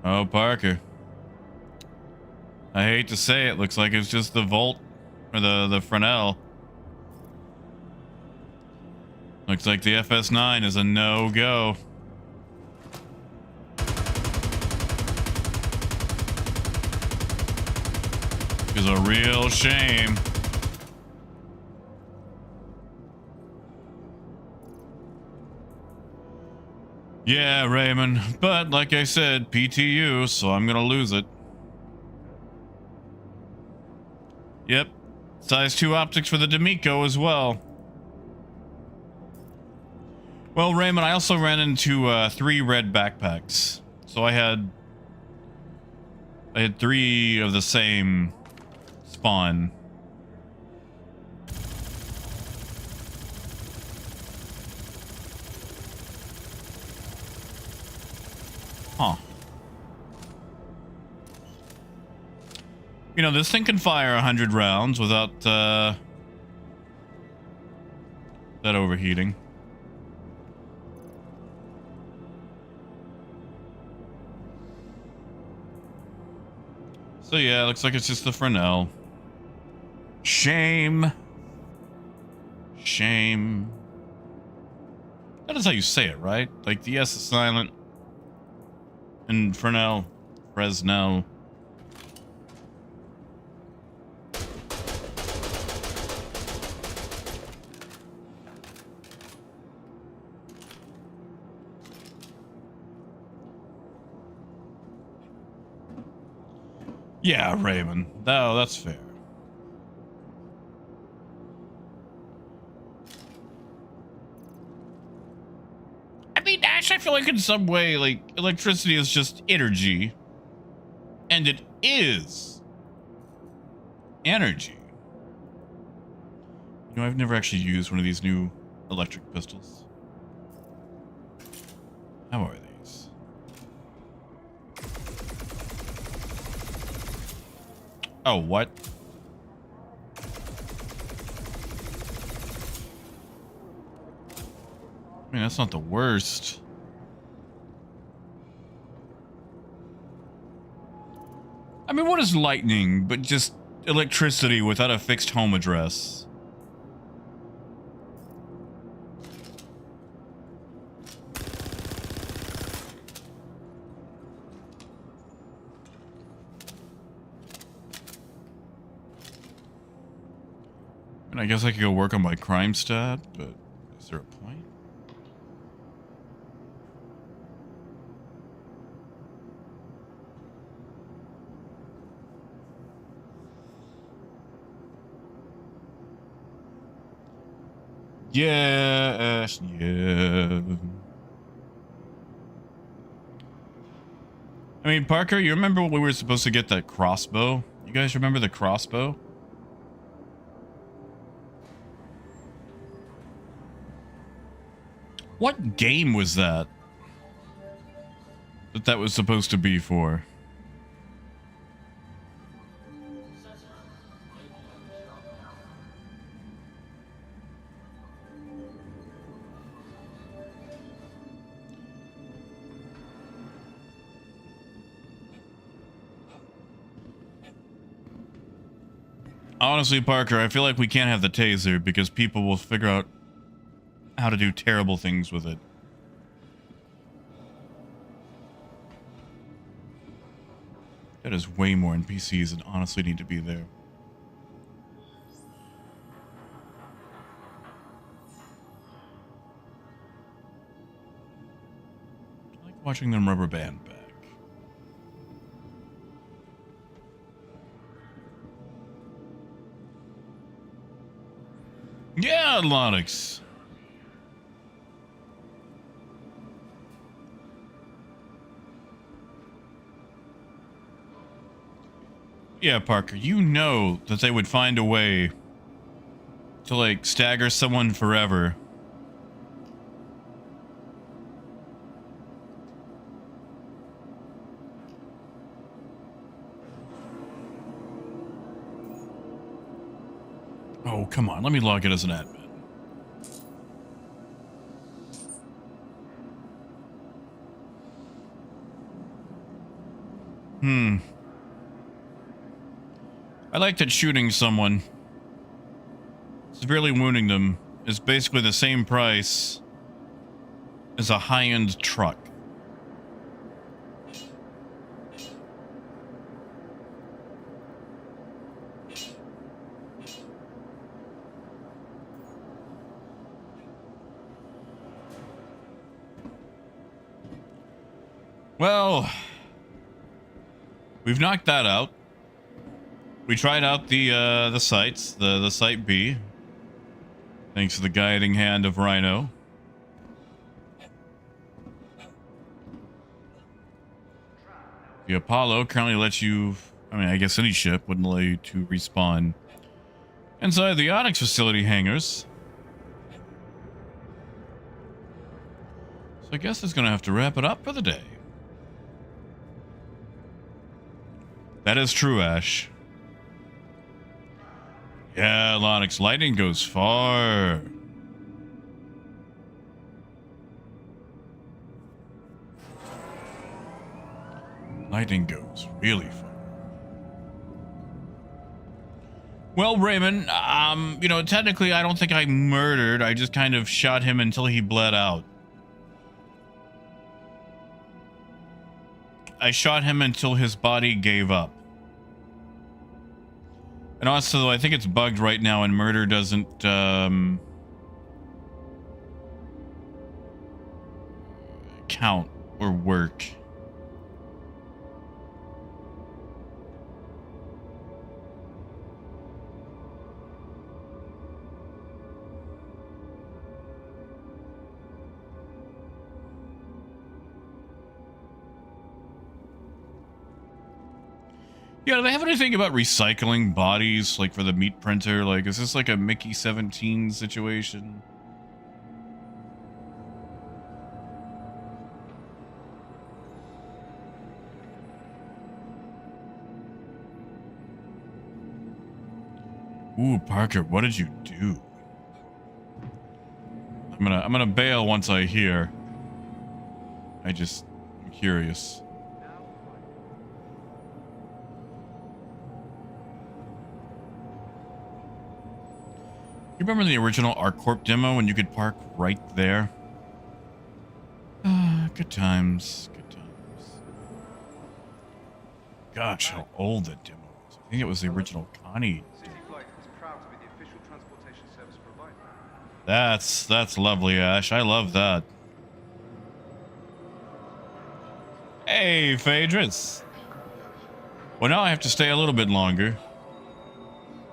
Oh, Parker. I hate to say it, looks like it's just the Volt or the Fresnel. Looks like the FS9 is a no-go. Is a real shame. Yeah, Raymond, but like I said, PTU, so I'm gonna lose it. Yep, size 2 optics for the D'Amico as well. Well, Raymond, I also ran into 3 red backpacks, so I had 3 of the same spawn. Huh. You know, this thing can fire 100 rounds without that overheating. So yeah, looks like it's just the Fresnel. Shame. Shame. That is how you say it, right? Like the S is silent. And Fresnel. Yeah, Raven. No, that's fair. I mean, Ash, I feel like in some way, like, electricity is just energy. And it is energy. You know, I've never actually used one of these new electric pistols. How are these? Oh, what? I mean, that's not the worst. I mean, what is lightning but just electricity without a fixed home address? And I guess I could go work on my crime stat, but is there a point? Yeah, yeah. I mean, Parker, you remember when we were supposed to get that crossbow? You guys remember the crossbow? What game was that? That was supposed to be for? Honestly, Parker, I feel like we can't have the taser because people will figure out how to do terrible things with it. That is way more NPCs that honestly need to be there. I like watching them rubber band back. Yeah, Onyx. Yeah, Parker, you know that they would find a way to, like, stagger someone forever. Oh, come on. Let me log in as an admin. I like that shooting someone, severely wounding them, is basically the same price as a high-end truck. Well, we've knocked that out. We tried out the sites, the site B, thanks to the guiding hand of Rhino. The Apollo currently lets you, I mean, I guess any ship wouldn't allow you to respawn inside the Onyx facility hangars. So I guess it's gonna have to wrap it up for the day. That is true, Ash. Yeah, Onyx, lightning goes far. Lightning goes really far. Well, Raymond, you know, technically I don't think I murdered. I just kind of shot him until he bled out. I shot him until his body gave up. And also, I think it's bugged right now and murder doesn't, count or work. Yeah, do they have anything about recycling bodies, like for the meat printer? Like, is this like a Mickey 17 situation? Ooh, Parker, what did you do? I'm gonna bail once I hear. I'm curious. You remember the original ArcCorp demo when you could park right there? Good times. Good times. Gosh, how old that demo was. I think it was the original Connie. That's lovely, Ash. I love that. Hey, Phaedrus. Well, now I have to stay a little bit longer.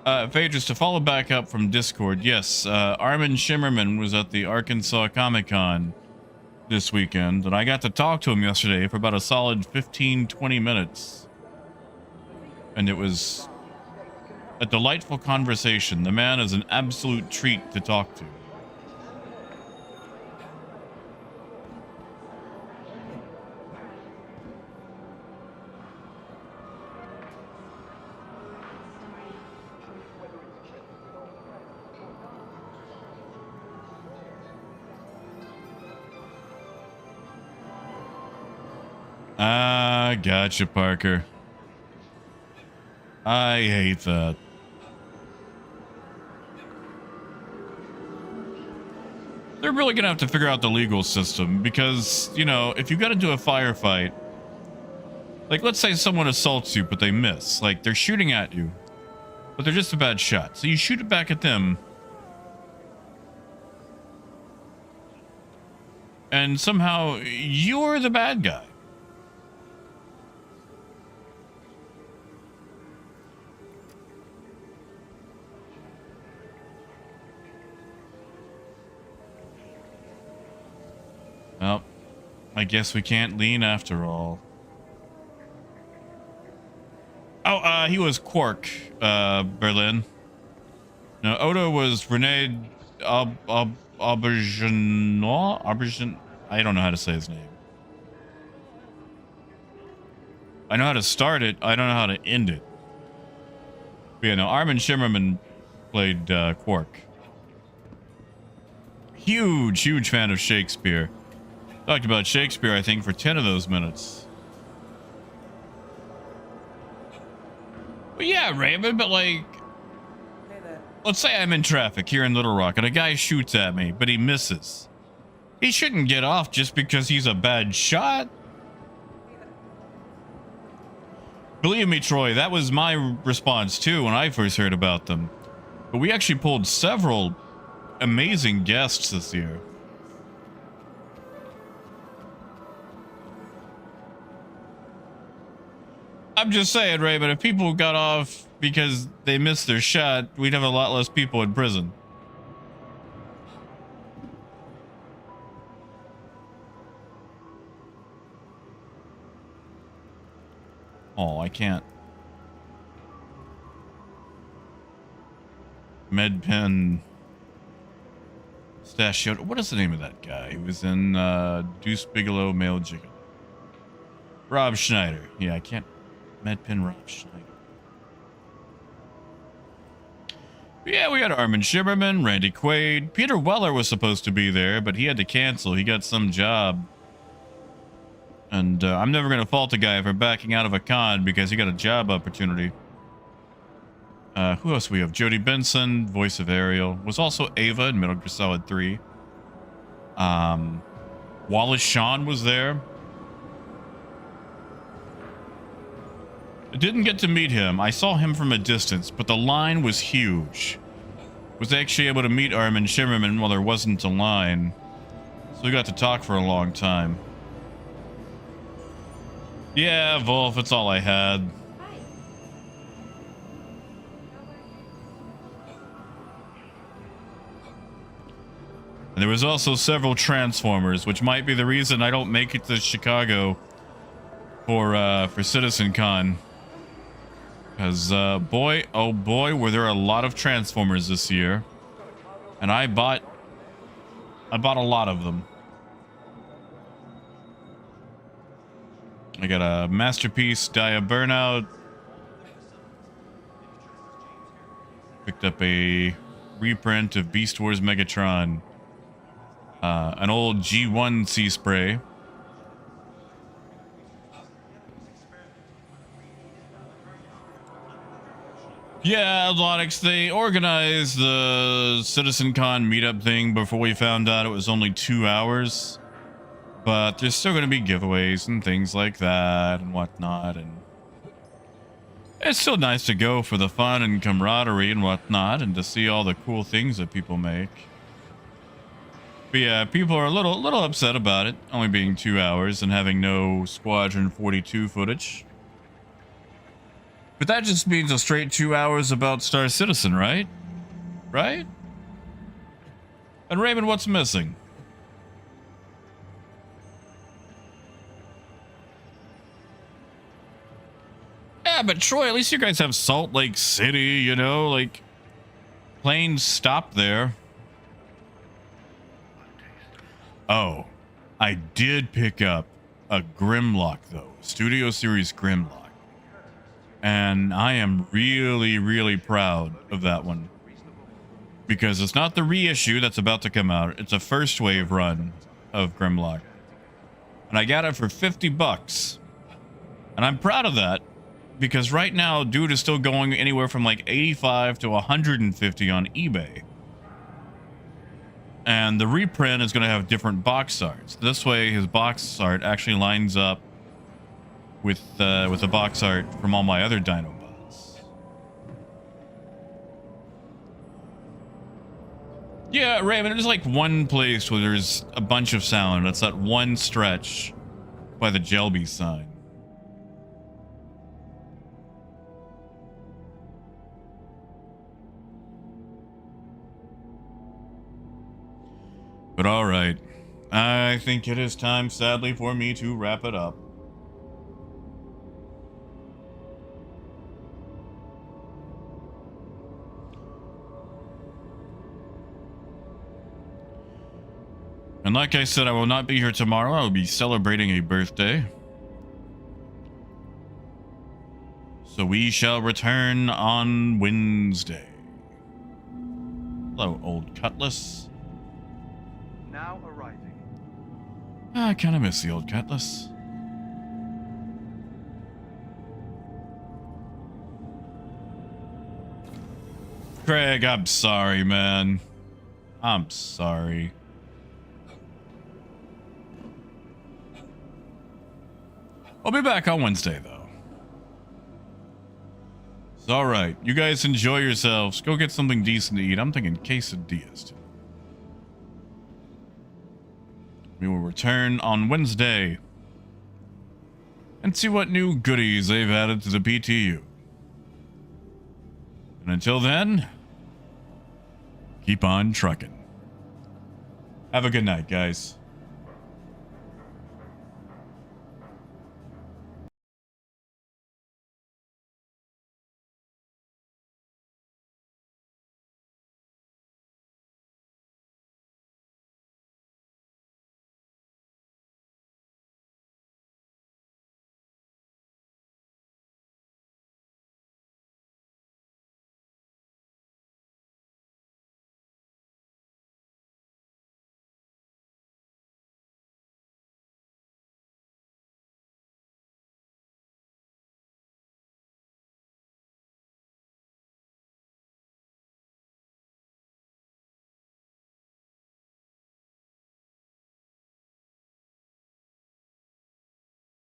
Phaedrus, to follow back up from Discord, yes, Armin Shimmerman was at the Arkansas Comic-Con this weekend, and I got to talk to him yesterday for about a solid 15-20 minutes. And it was a delightful conversation. The man is an absolute treat to talk to. Ah, gotcha, Parker. I hate that. They're really gonna have to figure out the legal system because, you know, if you got into a firefight, like let's say someone assaults you, but they miss. Like they're shooting at you, but they're just a bad shot. So you shoot it back at them. And somehow you're the bad guy. Well, I guess we can't lean after all. Oh, he was Quark, Berlin. No, Odo was Rene Aubergine. I don't know how to say his name. I know how to start it. I don't know how to end it. But yeah, no, Armin Shimmerman played Quark. Huge fan of Shakespeare. Talked about Shakespeare, I think, for 10 of those minutes. Well, yeah, Raymond, but like, let's say I'm in traffic here in Little Rock and a guy shoots at me, but he misses. He shouldn't get off just because he's a bad shot. Believe me, Troy, that was my response too when I first heard about them. But we actually pulled several amazing guests this year. I'm just saying, Ray, but if people got off because they missed their shot, we'd have a lot less people in prison. Oh, I can't. Medpen Stashioto. What is the name of that guy? He was in Deuce Bigelow, Male Chicken. Rob Schneider. Yeah, I can't. Medpen Rob Schneider. Yeah, we had Armin Shimmerman, Randy Quaid. Peter Weller was supposed to be there, but he had to cancel. He got some job. And I'm never going to fault a guy for backing out of a con because he got a job opportunity. Who else we have? Jodie Benson, voice of Ariel. Was also Ava in Metal Gear Solid 3. Wallace Shawn was there. I didn't get to meet him. I saw him from a distance, but the line was huge. Was actually able to meet Armin Shimmerman while there wasn't a line. So we got to talk for a long time. Yeah, Wolf, it's all I had. And there was also several Transformers, which might be the reason I don't make it to Chicago for CitizenCon. Because, boy, oh boy, were there a lot of Transformers this year. And I bought a lot of them. I got a Masterpiece, Dia Burnout. Picked up a reprint of Beast Wars Megatron. An old G1 Sea Spray. Yeah, Onyx, they organized the CitizenCon meetup thing before we found out it was only 2 hours. But there's still going to be giveaways and things like that and whatnot. And it's still nice to go for the fun and camaraderie and whatnot and to see all the cool things that people make. But yeah, people are a little upset about it only being 2 hours and having no Squadron 42 footage. But that just means a straight 2 hours about Star Citizen, right? Right? And Raymond, what's missing? Yeah, but Troy, at least you guys have Salt Lake City, you know, like planes stop there. Oh, I did pick up a Grimlock though, Studio Series Grimlock. And I am really proud of that one. Because it's not the reissue that's about to come out. It's a first wave run of Grimlock. And I got it for $50. And I'm proud of that. Because right now, dude is still going anywhere from like 85 to 150 on eBay. And the reprint is going to have different box arts. This way, his box art actually lines up with the box art from all my other Dinobots. Yeah, Raymond, there's like one place where there's a bunch of sound. That's that one stretch by the Jelby sign. But all right, I think it is time, sadly, for me to wrap it up. And like I said, I will not be here tomorrow. I will be celebrating a birthday. So we shall return on Wednesday. Hello, old Cutlass. Now arriving. I kind of miss the old Cutlass. Craig, I'm sorry, man. I'm sorry. I'll be back on Wednesday, though. It's all right. You guys enjoy yourselves. Go get something decent to eat. I'm thinking quesadillas, too. We will return on Wednesday and see what new goodies they've added to the PTU. And until then, keep on trucking. Have a good night, guys.